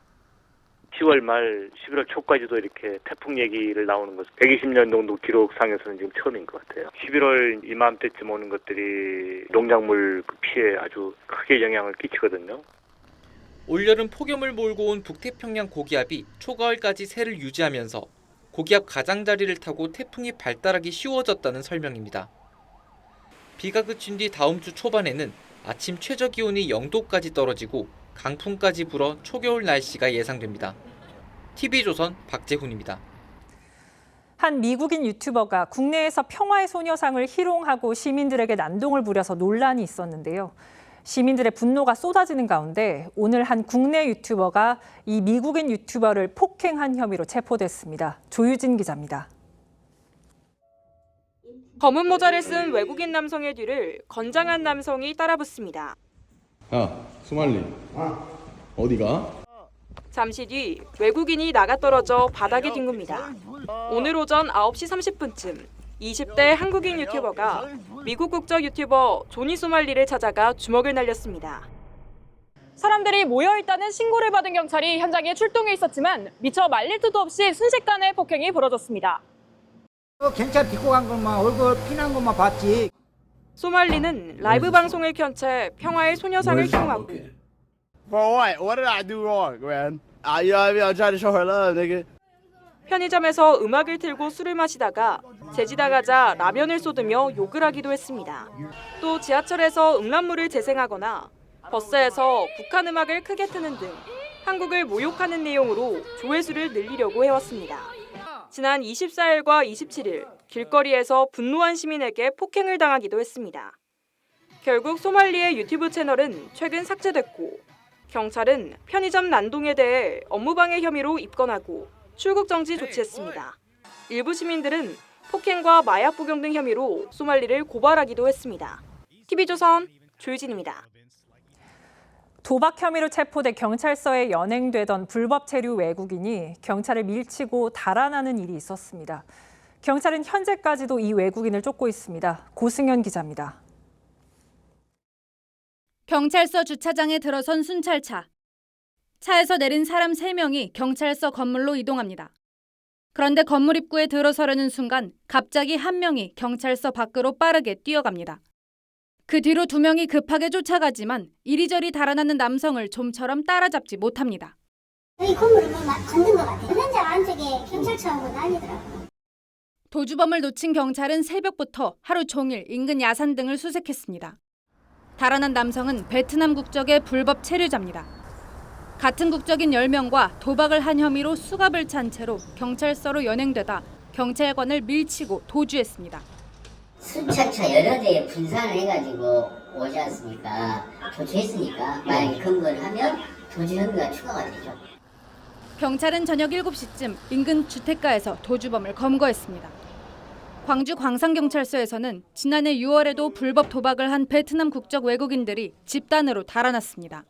[SPEAKER 26] 10월 말 11월 초까지도 이렇게 태풍 얘기를 나오는 것은 120년 정도 기록상에서는 지금 처음인 것 같아요. 11월 이맘때쯤 오는 것들이 농작물 피해에 아주 크게 영향을 끼치거든요.
[SPEAKER 2] 올여름 폭염을 몰고 온 북태평양 고기압이 초가을까지 세를 유지하면서 고기압 가장자리를 타고 태풍이 발달하기 쉬워졌다는 설명입니다. 비가 그친 뒤 다음 주 초반에는 아침 최저 기온이 0도까지 떨어지고 강풍까지 불어 초겨울 날씨가 예상됩니다. TV조선 박재훈입니다.
[SPEAKER 10] 한 미국인 유튜버가 국내에서 평화의 소녀상을 희롱하고 시민들에게 난동을 부려서 논란이 있었는데요. 시민들의 분노가 쏟아지는 가운데 오늘 한 국내 유튜버가 이 미국인 유튜버를 폭행한 혐의로 체포됐습니다. 조유진 기자입니다.
[SPEAKER 27] 검은 모자를 쓴 외국인 남성의 뒤를 건장한 남성이 따라붙습니다.
[SPEAKER 28] 야, 소말리. 어디가?
[SPEAKER 27] 잠시 뒤 외국인이 나가떨어져 바닥에 뒹굽니다. 오늘 오전 9시 30분쯤 20대 한국인 유튜버가 미국 국적 유튜버 조니 소말리를 찾아가 주먹을 날렸습니다.
[SPEAKER 29] 사람들이 모여있다는 신고를 받은 경찰이 현장에 출동해 있었지만 미처 말릴 틈도 없이 순식간에 폭행이 벌어졌습니다.
[SPEAKER 30] 경찰 딛고 간 것만 얼굴 피난 것만 봤지.
[SPEAKER 27] 소말리는 라이브 방송을 켠 채 평화의 소녀상을 희롱하고
[SPEAKER 31] For what? What did I do wrong, man? You know what I mean? I'm trying to show her love, nigga.
[SPEAKER 27] 편의점에서 음악을 틀고 술을 마시다가 재지나가자 라면을 쏟으며 욕을 하기도 했습니다. 또 지하철에서 음란물을 재생하거나 버스에서 북한 음악을 크게 트는 등 한국을 모욕하는 내용으로 조회수를 늘리려고 해왔습니다. 지난 24일과 27일 길거리에서 분노한 시민에게 폭행을 당하기도 했습니다. 결국 소말리의 유튜브 채널은 최근 삭제됐고 경찰은 편의점 난동에 대해 업무방해 혐의로 입건하고 출국 정지 조치했습니다. 일부 시민들은 폭행과 마약 복용 등 혐의로 소말리를 고발하기도 했습니다. TV조선 조유진입니다.
[SPEAKER 10] 도박 혐의로 체포돼 경찰서에 연행되던 불법 체류 외국인이 경찰을 밀치고 달아나는 일이 있었습니다. 경찰은 현재까지도 이 외국인을 쫓고 있습니다. 고승현 기자입니다.
[SPEAKER 9] 경찰서 주차장에 들어선 순찰차. 차에서 내린 사람 3명이 경찰서 건물로 이동합니다. 그런데 건물 입구에 들어서려는 순간 갑자기 한 명이 경찰서 밖으로 빠르게 뛰어갑니다. 그 뒤로 2명이 급하게 쫓아가지만 이리저리 달아나는 남성을 좀처럼 따라잡지 못합니다.
[SPEAKER 12] 이 건물을 건든 것 같아요. 현장 안쪽에 경찰차하고 난리더라고요.
[SPEAKER 9] 도주범을 놓친 경찰은 새벽부터 하루 종일 인근 야산 등을 수색했습니다. 달아난 남성은 베트남 국적의 불법 체류자입니다. 같은 국적인 10명과 도박을 한 혐의로 수갑을 찬 채로 경찰서로 연행되다 경찰관을 밀치고 도주했습니다.
[SPEAKER 12] 순찰차 여러 대에 분산을 해가지고 오지 않습니까? 도주했으니까 만약에 검거를 하면 도주 혐의가 추가가 되죠.
[SPEAKER 9] 경찰은 저녁 7시쯤 인근 주택가에서 도주범을 검거했습니다. 광주 광산경찰서에서는 지난해 6월에도 불법 도박을 한 베트남 국적 외국인들이 집단으로 달아났습니다.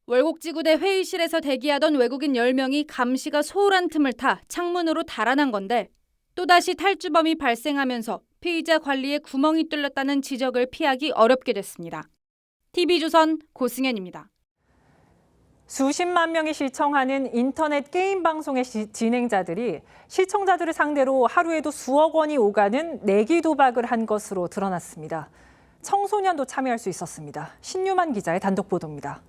[SPEAKER 9] 월곡지구대 회의실에서 대기하던 외국인 10명이 감시가 소홀한 틈을 타 창문으로 달아난 건데 또다시 탈주범이 발생하면서 피의자 관리에 구멍이 뚫렸다는 지적을 피하기 어렵게 됐습니다. TV조선 고승현입니다.
[SPEAKER 10] 수십만 명이 시청하는 인터넷 게임 방송의 진행자들이 시청자들을 상대로 하루에도 수억 원이 오가는 내기 도박을 한 것으로 드러났습니다. 청소년도 참여할 수 있었습니다. 신유만 기자의 단독 보도입니다.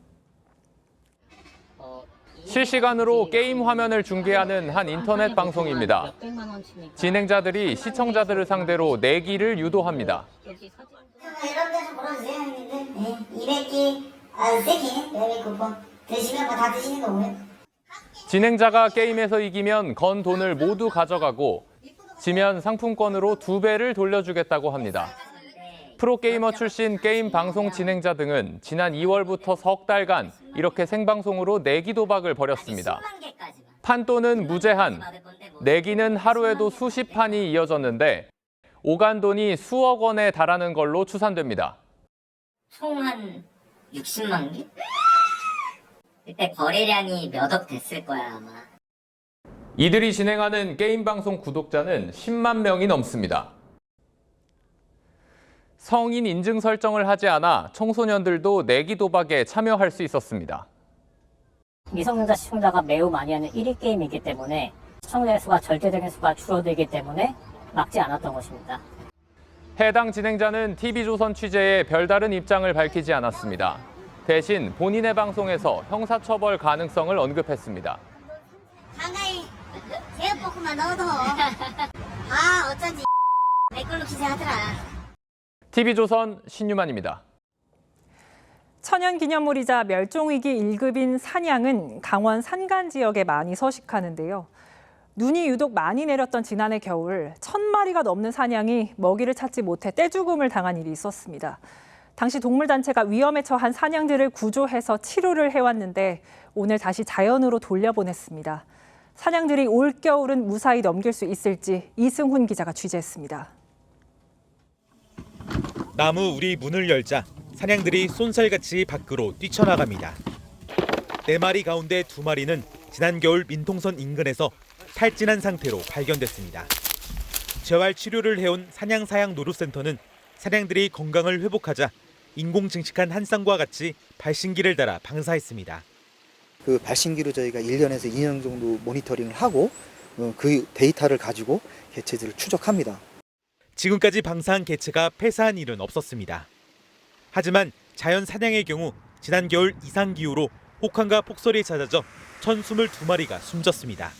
[SPEAKER 13] 실시간으로 게임 화면을 중계하는 한 인터넷 방송입니다. 진행자들이 시청자들을 상대로 내기를 유도합니다.
[SPEAKER 12] 여러분들 물어주세요, 형님들. 200개, 3개, 400쿠폰. 드시면 다 드시는 거고요.
[SPEAKER 13] 진행자가 게임에서 이기면 건 돈을 모두 가져가고 지면 상품권으로 2배를 돌려주겠다고 합니다. 프로게이머 출신 게임 방송 진행자 등은 지난 2월부터 석 달간 이렇게 생방송으로 내기 도박을 벌였습니다. 판돈은 무제한, 내기는 하루에도 수십 판이 이어졌는데 오간 돈이 수억 원에 달하는 걸로 추산됩니다.
[SPEAKER 12] 총 한 60만 개? 그때 거래량이 몇 억 됐을 거야 아마.
[SPEAKER 13] 이들이 진행하는 게임 방송 구독자는 10만 명이 넘습니다. 성인 인증 설정을 하지 않아 청소년들도 내기 도박에 참여할 수 있었습니다.
[SPEAKER 14] 미성년자 시청자가 매우 많이 하는 1위 게임이기 때문에 시청자의 수가 절대적인 수가 줄어들기 때문에 막지 않았던 것입니다.
[SPEAKER 13] 해당 진행자는 TV조선 취재에 별다른 입장을 밝히지 않았습니다. 대신 본인의 방송에서 형사처벌 가능성을 언급했습니다.
[SPEAKER 12] 상가에 제육볶음만 넣어도 어쩐지 댓글로 기사하더라.
[SPEAKER 13] TV조선 신유만입니다.
[SPEAKER 10] 천연기념물이자 멸종위기 1급인 산양은 강원 산간 지역에 많이 서식하는데요. 눈이 유독 많이 내렸던 지난해 겨울 1,000마리가 넘는 산양이 먹이를 찾지 못해 떼죽음을 당한 일이 있었습니다. 당시 동물단체가 위험에 처한 산양들을 구조해서 치료를 해왔는데 오늘 다시 자연으로 돌려보냈습니다. 산양들이 올겨울은 무사히 넘길 수 있을지 이승훈 기자가 취재했습니다.
[SPEAKER 15] 나무 우리 문을 열자 산양들이 쏜살같이 밖으로 뛰쳐나갑니다. 4마리 가운데 2마리는 지난 겨울 민통선 인근에서 탈진한 상태로 발견됐습니다. 재활 치료를 해온 산양사양노루센터는 산양들이 건강을 회복하자 인공 증식한 한 쌍과 같이 발신기를 달아 방사했습니다.
[SPEAKER 16] 그 발신기로 저희가 1년에서 2년 정도 모니터링을 하고 그 데이터를 가지고 개체들을 추적합니다.
[SPEAKER 15] 지금까지 방사한 개체가 폐사한 일은 없었습니다. 하지만 자연 사냥의 경우 지난 겨울 이상기후로 혹한과 폭설이 잦아져 1,022마리가 숨졌습니다.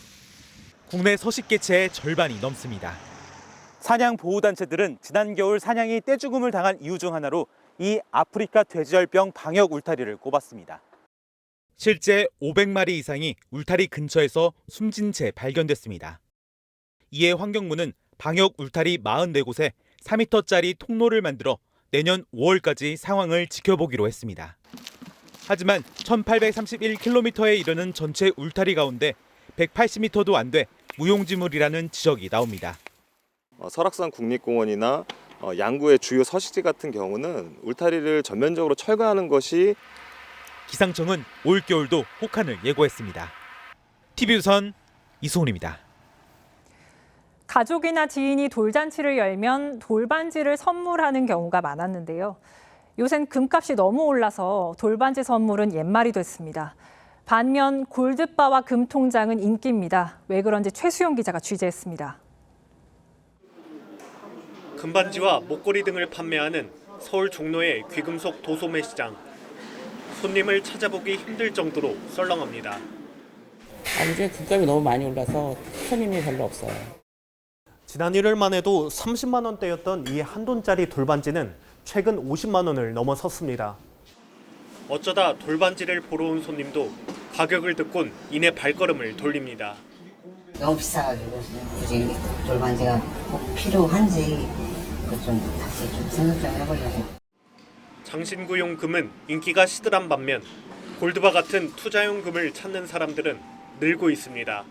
[SPEAKER 15] 국내 서식 개체의 절반이 넘습니다. 사냥 보호단체들은 지난 겨울 사냥이 떼죽음을 당한 이유 중 하나로 이 아프리카 돼지열병 방역 울타리를 꼽았습니다. 실제 500마리 이상이 울타리 근처에서 숨진 채 발견됐습니다. 이에 환경부는 방역 울타리 44곳에 4m짜리 통로를 만들어 내년 5월까지 상황을 지켜보기로 했습니다. 하지만 1831km에 이르는 전체 울타리 가운데 180m도 안 돼 무용지물이라는 지적이 나옵니다.
[SPEAKER 18] 설악산 국립공원이나 양구의 주요 서식지 같은 경우는 울타리를 전면적으로 철거하는 것이
[SPEAKER 15] 기상청은 올겨울도 혹한을 예고했습니다. TV조선 이승훈입니다.
[SPEAKER 10] 가족이나 지인이 돌잔치를 열면 돌반지를 선물하는 경우가 많았는데요. 요샌 금값이 너무 올라서 돌반지 선물은 옛말이 됐습니다. 반면 골드바와 금통장은 인기입니다. 왜 그런지 최수영 기자가 취재했습니다.
[SPEAKER 1] 금반지와 목걸이 등을 판매하는 서울 종로의 귀금속 도소매 시장. 손님을 찾아보기 힘들 정도로 썰렁합니다.
[SPEAKER 3] 이제 금값이 너무 많이 올라서 손님이 별로 없어요.
[SPEAKER 4] 지난 1월만 해도 30만 원대였던 이 한돈짜리 돌반지는 최근 50만 원을 넘어섰습니다.
[SPEAKER 1] 어쩌다 돌반지를 보러 온 손님도 가격을 듣곤 이내 발걸음을 돌립니다.
[SPEAKER 12] 너무 비싸가지고 굳이 돌반지가 꼭 필요한지 좀 다시 좀 생각 좀 해보려고.
[SPEAKER 1] 장신구용 금은 인기가 시들한 반면 골드바 같은 투자용 금을 찾는 사람들은 늘고 있습니다.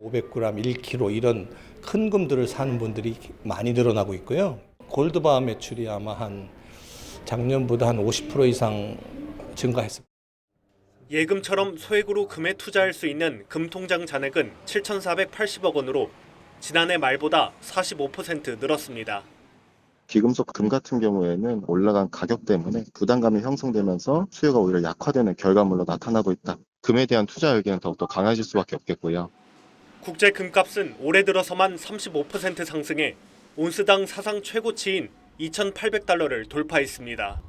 [SPEAKER 6] 500g, 1kg 이런 큰 금들을 사는 분들이 많이 늘어나고 있고요. 골드바 매출이 아마 작년보다 한 50% 이상 증가했습니다.
[SPEAKER 1] 예금처럼 소액으로 금에 투자할 수 있는 금통장 잔액은 7,480억 원으로 지난해 말보다 45% 늘었습니다.
[SPEAKER 17] 귀금속 금 같은 경우에는 올라간 가격 때문에 부담감이 형성되면서 수요가 오히려 약화되는 결과물로 나타나고 있다. 금에 대한 투자 열기는 더욱더 강해질 수밖에 없겠고요.
[SPEAKER 1] 국제 금값은 올해 들어서만 35% 상승해 온스당 사상 최고치인 2,800달러를 돌파했습니다.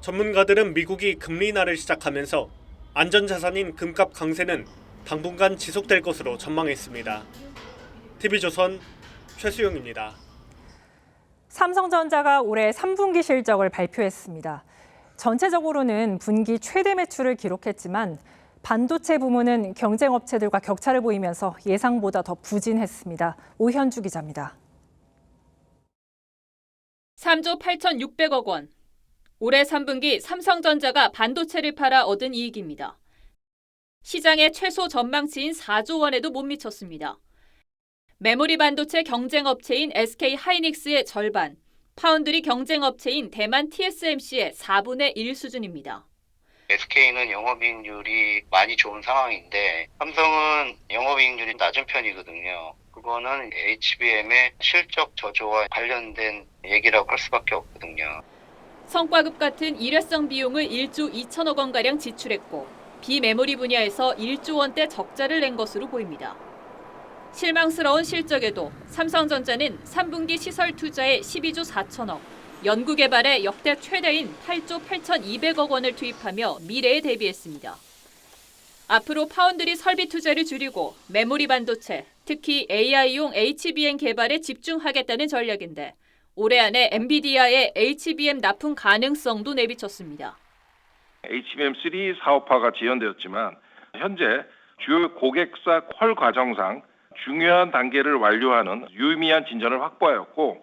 [SPEAKER 1] 전문가들은 미국이 금리 인하를 시작하면서 안전자산인 금값 강세는 당분간 지속될 것으로 전망했습니다. TV조선 최수영입니다.
[SPEAKER 10] 삼성전자가 올해 3분기 실적을 발표했습니다. 전체적으로는 분기 최대 매출을 기록했지만 반도체 부문은 경쟁 업체들과 격차를 보이면서 예상보다 더 부진했습니다. 오현주 기자입니다.
[SPEAKER 19] 3조 8,600억 원. 올해 3분기 삼성전자가 반도체를 팔아 얻은 이익입니다. 시장의 최소 전망치인 4조 원에도 못 미쳤습니다. 메모리 반도체 경쟁업체인 SK하이닉스의 절반, 파운드리 경쟁업체인 대만 TSMC의 4분의 1 수준입니다.
[SPEAKER 20] SK는 영업이익률이 많이 좋은 상황인데 삼성은 영업이익률이 낮은 편이거든요. 그거는 HBM의 실적 저조와 관련된 얘기라고 할 수밖에 없거든요.
[SPEAKER 19] 성과급 같은 일회성 비용을 1조 2천억 원가량 지출했고 비메모리 분야에서 1조 원대 적자를 낸 것으로 보입니다. 실망스러운 실적에도 삼성전자는 3분기 시설 투자에 12조 4천억, 연구개발에 역대 최대인 8조 8,200억 원을 투입하며 미래에 대비했습니다. 앞으로 파운드리 설비 투자를 줄이고 메모리 반도체, 특히 AI용 HBM 개발에 집중하겠다는 전략인데 올해 안에 엔비디아의 HBM 납품 가능성도 내비쳤습니다.
[SPEAKER 21] HBM3 사업화가 지연되었지만 현재 주요 고객사 퀄 과정상 중요한 단계를 완료하는 유의미한 진전을 확보하였고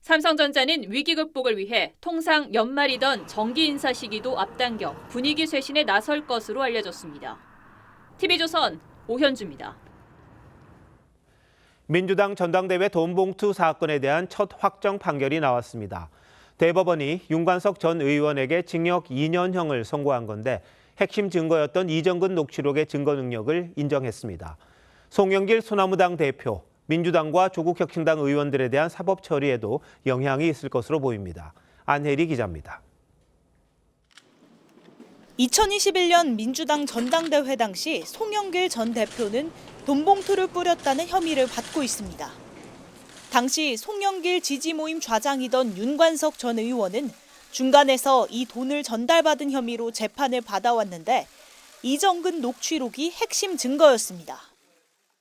[SPEAKER 19] 삼성전자는 위기 극복을 위해 통상 연말이던 정기 인사 시기도 앞당겨 분위기 쇄신에 나설 것으로 알려졌습니다. TV조선 오현주입니다.
[SPEAKER 22] 민주당 전당대회 돈봉투 사건에 대한 첫 확정 판결이 나왔습니다. 대법원이 윤관석 전 의원에게 징역 2년형을 선고한 건데 핵심 증거였던 이정근 녹취록의 증거 능력을 인정했습니다. 송영길 소나무당 대표, 민주당과 조국혁신당 의원들에 대한 사법 처리에도 영향이 있을 것으로 보입니다. 안혜리 기자입니다.
[SPEAKER 23] 2021년 민주당 전당대회 당시 송영길 전 대표는 돈봉투를 뿌렸다는 혐의를 받고 있습니다. 당시 송영길 지지 모임 좌장이던 윤관석 전 의원은 중간에서 이 돈을 전달받은 혐의로 재판을 받아왔는데 이정근 녹취록이 핵심 증거였습니다.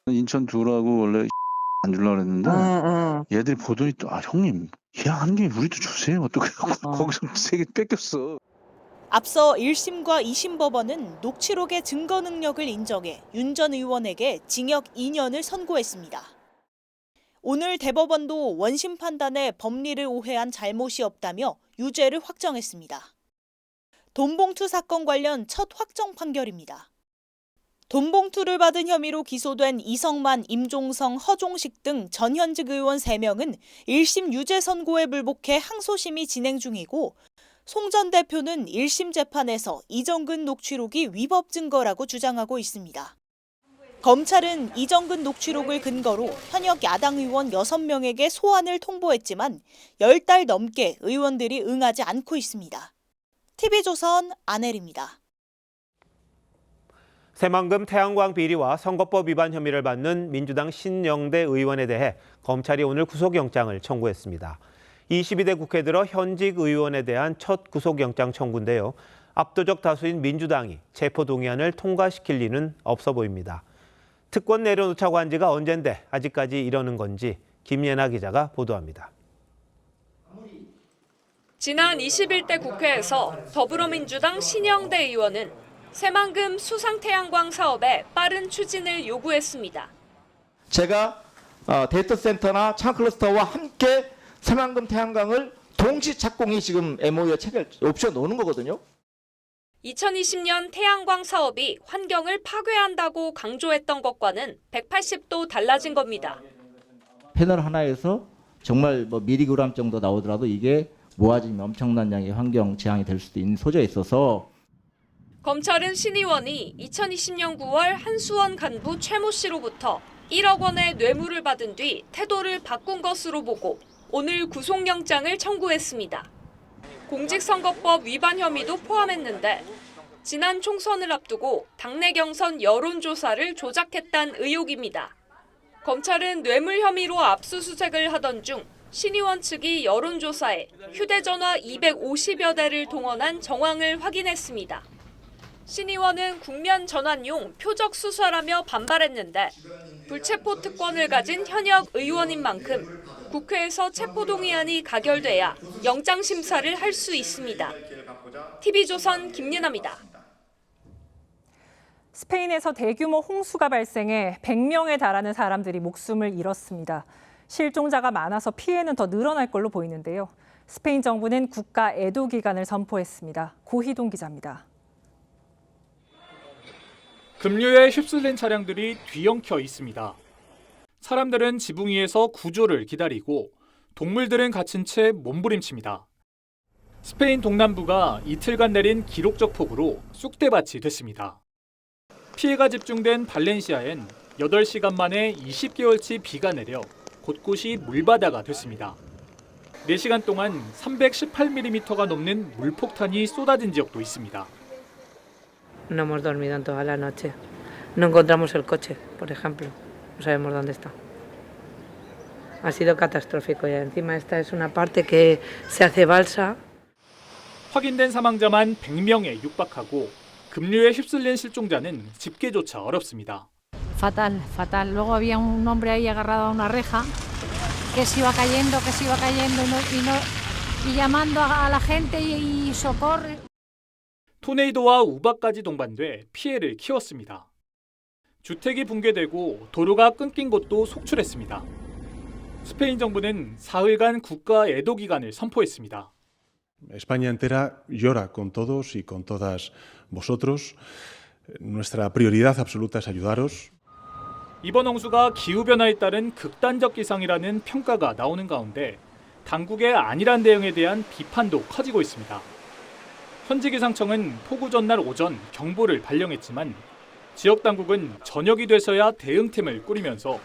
[SPEAKER 24] 인천 두라고 원래 안 주려고 했는데 얘들이 보더니 또 형님 계약하는 게 우리도 주세요. 어떻게 거기서 3개 뺏겼어.
[SPEAKER 23] 앞서 1심과 2심 법원은 녹취록의 증거 능력을 인정해 윤 전 의원에게 징역 2년을 선고했습니다. 오늘 대법원도 원심 판단에 법리를 오해한 잘못이 없다며 유죄를 확정했습니다. 돈봉투 사건 관련 첫 확정 판결입니다. 돈봉투를 받은 혐의로 기소된 이성만, 임종성, 허종식 등 전현직 의원 3명은 1심 유죄 선고에 불복해 항소심이 진행 중이고 송 전 대표는 1심 재판에서 이정근 녹취록이 위법 증거라고 주장하고 있습니다. 검찰은 이정근 녹취록을 근거로 현역 야당 의원 6명에게 소환을 통보했지만 10달 넘게 의원들이 응하지 않고 있습니다. TV조선 안혜리입니다.
[SPEAKER 22] 새만금 태양광 비리와 선거법 위반 혐의를 받는 민주당 신영대 의원에 대해 검찰이 오늘 구속영장을 청구했습니다. 22대 국회 들어 현직 의원에 대한 첫 구속영장 청구인데요. 압도적 다수인 민주당이 체포동의안을 통과시킬 리는 없어 보입니다. 특권 내려놓자고 한 지가 언젠데 아직까지 이러는 건지 김예나 기자가 보도합니다.
[SPEAKER 2] 지난 21대 국회에서 더불어민주당 신영대 의원은 새만금 수상태양광 사업의 빠른 추진을 요구했습니다.
[SPEAKER 5] 제가 데이터센터나 창클러스터와 함께 새만금 태양광을 동시 착공이 지금 MOU에 옵션 놓는 거거든요.
[SPEAKER 2] 2020년 태양광 사업이 환경을 파괴한다고 강조했던 것과는 180도 달라진 겁니다.
[SPEAKER 7] 패널 하나에서 정말 미리그램 정도 나오더라도 이게 모아지면 엄청난 양의 환경 재앙이 될 수도 있는 소지가 있어서
[SPEAKER 2] 검찰은 신 의원이 2020년 9월 한수원 간부 최모 씨로부터 1억 원의 뇌물을 받은 뒤 태도를 바꾼 것으로 보고 오늘 구속영장을 청구했습니다. 공직선거법 위반 혐의도 포함했는데 지난 총선을 앞두고 당내 경선 여론조사를 조작했다는 의혹입니다. 검찰은 뇌물 혐의로 압수수색을 하던 중 신 의원 측이 여론조사에 휴대전화 250여 대를 동원한 정황을 확인했습니다. 신 의원은 국면 전환용 표적 수사라며 반발했는데 불체포 특권을 가진 현역 의원인 만큼 국회에서 체포동의안이 가결돼야 영장 심사를 할 수 있습니다. TV조선 김예나입니다.
[SPEAKER 10] 스페인에서 대규모 홍수가 발생해 100명에 달하는 사람들이 목숨을 잃었습니다. 실종자가 많아서 피해는 더 늘어날 걸로 보이는데요. 스페인 정부는 국가 애도 기간을 선포했습니다. 고희동 기자입니다.
[SPEAKER 8] 급류에 휩쓸린 차량들이 뒤엉켜 있습니다. 사람들은 지붕 위에서 구조를 기다리고 동물들은 갇힌 채 몸부림칩니다. 스페인 동남부가 이틀간 내린 기록적 폭우로 쑥대밭이 됐습니다. 피해가 집중된 발렌시아엔 8시간 만에 20개월치 비가 내려 곳곳이 물바다가 됐습니다. 4시간 동안 318mm가 넘는 물폭탄이 쏟아진 지역도 있습니다.
[SPEAKER 11] No hemos dormido en toda la noche. No encontramos el coche, por ejemplo. No sabemos dónde está. Ha sido catastrófico y encima esta es una parte que se hace balsa.
[SPEAKER 8] 확인된 사망자만 100명에 육박하고 급류에 휩쓸린 실종자는 집계조차 어렵습니다.
[SPEAKER 25] Fatal, fatal. Luego había un hombre ahí agarrado a una reja que se iba cayendo y llamando a la gente y socorro.
[SPEAKER 8] 토네이도와 우박까지 동반돼 피해를 키웠습니다. 주택이 붕괴되고 도로가 끊긴 곳도 속출했습니다. 스페인 정부는 사흘간 국가 애도 기간을 선포했습니다.
[SPEAKER 26] España entera llora con todos y con todas vosotros. Nuestra prioridad absoluta es ayudaros.
[SPEAKER 8] 이번 홍수가 기후변화에 따른 극단적 기상이라는 평가가 나오는 가운데 당국의 안일한 대응에 대한 비판도 커지고 있습니다. 현지 기상청은 폭우 전날 오전 경보를 발령했지만 지역 당국은 저녁이 돼서야 대응팀을 꾸리면서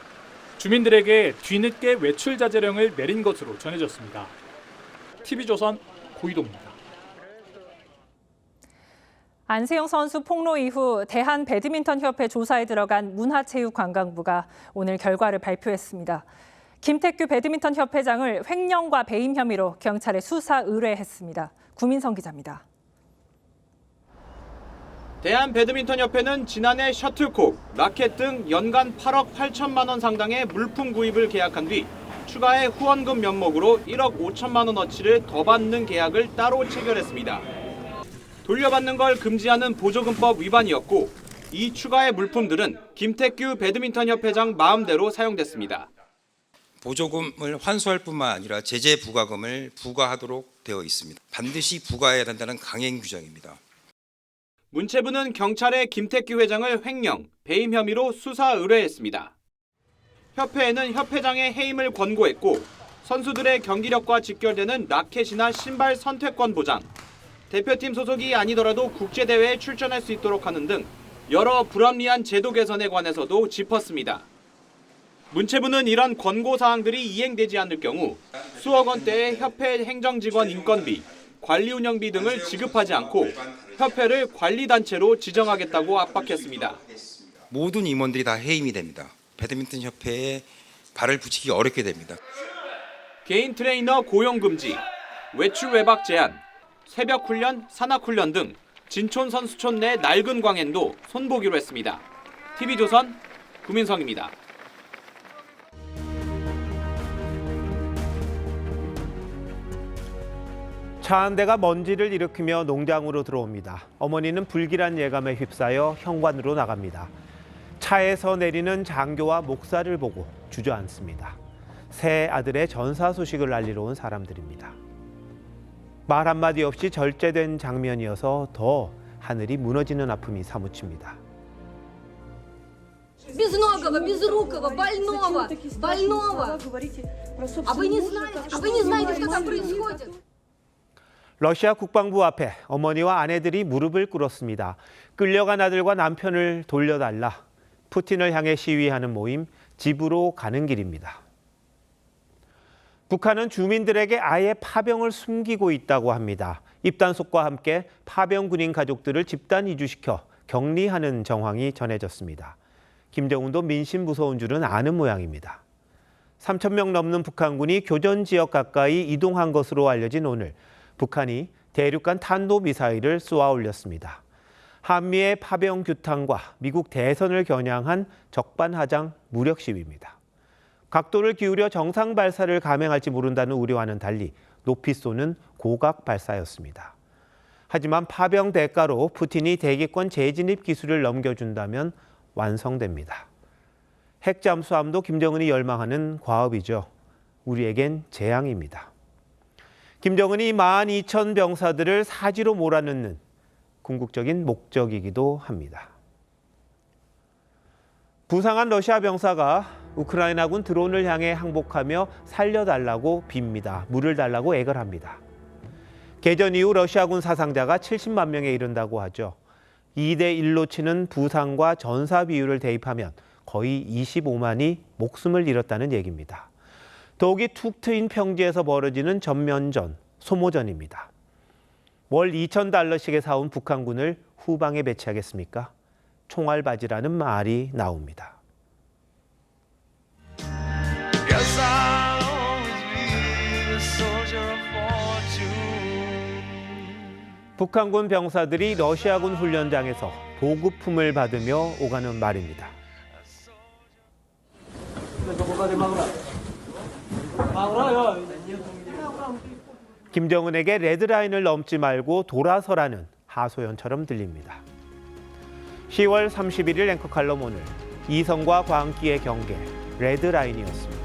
[SPEAKER 8] 주민들에게 뒤늦게 외출 자제령을 내린 것으로 전해졌습니다. TV조선 고희동입니다.
[SPEAKER 10] 안세영 선수 폭로 이후 대한배드민턴협회 조사에 들어간 문화체육관광부가 오늘 결과를 발표했습니다. 김태규 배드민턴협회장을 횡령과 배임 혐의로 경찰에 수사 의뢰했습니다. 구민성 기자입니다.
[SPEAKER 28] 대한배드민턴협회는 지난해 셔틀콕, 라켓 등 연간 8억 8천만 원 상당의 물품 구입을 계약한 뒤 추가해 후원금 명목으로 1억 5천만 원어치를 더 받는 계약을 따로 체결했습니다. 돌려받는 걸 금지하는 보조금법 위반이었고 이 추가의 물품들은 김태규 배드민턴협회장 마음대로 사용됐습니다.
[SPEAKER 29] 보조금을 환수할 뿐만 아니라 제재 부과금을 부과하도록 되어 있습니다. 반드시 부과해야 된다는 강행 규정입니다.
[SPEAKER 28] 문체부는 경찰에 김태규 회장을 횡령, 배임 혐의로 수사 의뢰했습니다. 협회에는 협회장의 해임을 권고했고 선수들의 경기력과 직결되는 라켓이나 신발 선택권 보장, 대표팀 소속이 아니더라도 국제대회에 출전할 수 있도록 하는 등 여러 불합리한 제도 개선에 관해서도 짚었습니다. 문체부는 이런 권고사항들이 이행되지 않을 경우 수억 원대의 협회 행정직원 인건비, 관리 운영비 등을 지급하지 않고 협회를 관리단체로 지정하겠다고 압박했습니다.
[SPEAKER 29] 모든 임원들이 다 해임이 됩니다. 배드민턴 협회에 발을 붙이기 어렵게 됩니다.
[SPEAKER 28] 개인 트레이너 고용 금지, 외출 외박 제한, 새벽 훈련, 산악 훈련 등 진촌 선수촌 내 낡은 광행도 손보기로 했습니다. TV조선 구민성입니다.
[SPEAKER 22] 차 한 대가 먼지를 일으키며 농장으로 들어옵니다. 어머니는 불길한 예감에 휩싸여 현관으로 나갑니다. 차에서 내리는 장교와 목사를 보고 주저앉습니다. 새 아들의 전사 소식을 알리러 온 사람들입니다. 말 한마디 없이 절제된 장면이어서 더 하늘이 무너지는 아픔이 사무칩니다.
[SPEAKER 3] Безногого, безрукого, больного. А вы не знаете, что там происходит?
[SPEAKER 22] 러시아 국방부 앞에 어머니와 아내들이 무릎을 꿇었습니다. 끌려간 아들과 남편을 돌려달라. 푸틴을 향해 시위하는 모임, 집으로 가는 길입니다. 북한은 주민들에게 아예 파병을 숨기고 있다고 합니다. 입단속과 함께 파병 군인 가족들을 집단 이주시켜 격리하는 정황이 전해졌습니다. 김정은도 민심 무서운 줄은 아는 모양입니다. 3,000명 넘는 북한군이 교전 지역 가까이 이동한 것으로 알려진 오늘, 북한이 대륙간 탄도미사일을 쏘아 올렸습니다. 한미의 파병 규탄과 미국 대선을 겨냥한 적반하장 무력 시위입니다. 각도를 기울여 정상 발사를 감행할지 모른다는 우려와는 달리 높이 쏘는 고각 발사였습니다. 하지만 파병 대가로 푸틴이 대기권 재진입 기술을 넘겨준다면 완성됩니다. 핵 잠수함도 김정은이 열망하는 과업이죠. 우리에겐 재앙입니다. 김정은이 12,000 병사들을 사지로 몰아넣는 궁극적인 목적이기도 합니다. 부상한 러시아 병사가 우크라이나군 드론을 향해 항복하며 살려달라고 빕니다. 물을 달라고 애걸합니다. 개전 이후 러시아군 사상자가 70만 명에 이른다고 하죠. 2대 1로 치는 부상과 전사 비율을 대입하면 거의 25만이 목숨을 잃었다는 얘기입니다. 더욱이 툭 트인 평지에서 벌어지는 전면전, 소모전입니다. 월 2,000달러씩에 사온 북한군을 후방에 배치하겠습니까? 총알바지라는 말이 나옵니다. 북한군 병사들이 러시아군 훈련장에서 보급품을 받으며 오가는 말입니다. 김정은에게 레드라인을 넘지 말고 돌아서라는 하소연처럼 들립니다. 10월 31일 앵커 칼럼 오늘, 이성과 광기의 경계, 레드라인이었습니다.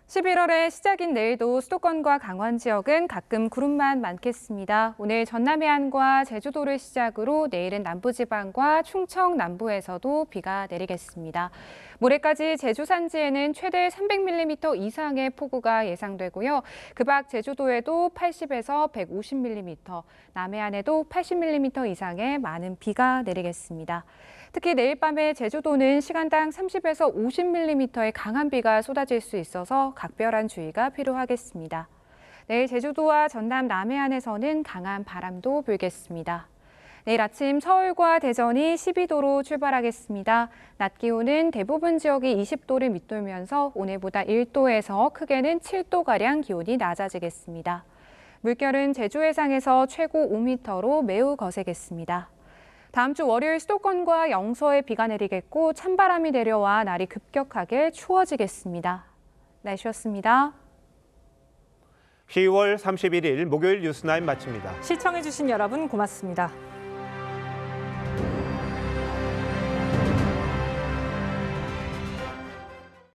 [SPEAKER 4] 11월의 시작인 내일도 수도권과 강원 지역은 가끔 구름만 많겠습니다. 오늘 전남 해안과 제주도를 시작으로 내일은 남부지방과 충청 남부에서도 비가 내리겠습니다. 모레까지 제주 산지에는 최대 300mm 이상의 폭우가 예상되고요. 그 밖 제주도에도 80에서 150mm, 남해안에도 80mm 이상의 많은 비가 내리겠습니다. 특히 내일 밤에 제주도는 시간당 30에서 50mm의 강한 비가 쏟아질 수 있어서 각별한 주의가 필요하겠습니다. 내일 제주도와 전남 남해안에서는 강한 바람도 불겠습니다. 내일 아침 서울과 대전이 12도로 출발하겠습니다. 낮 기온은 대부분 지역이 20도를 밑돌면서 오늘보다 1도에서 크게는 7도가량 기온이 낮아지겠습니다. 물결은 제주 해상에서 최고 5m로 매우 거세겠습니다. 다음 주 월요일 수도권과 영서에 비가 내리겠고 찬바람이 내려와 날이 급격하게 추워지겠습니다. 날씨였습니다.
[SPEAKER 22] 10월 31일 목요일 뉴스나인 마칩니다.
[SPEAKER 10] 시청해주신 여러분 고맙습니다.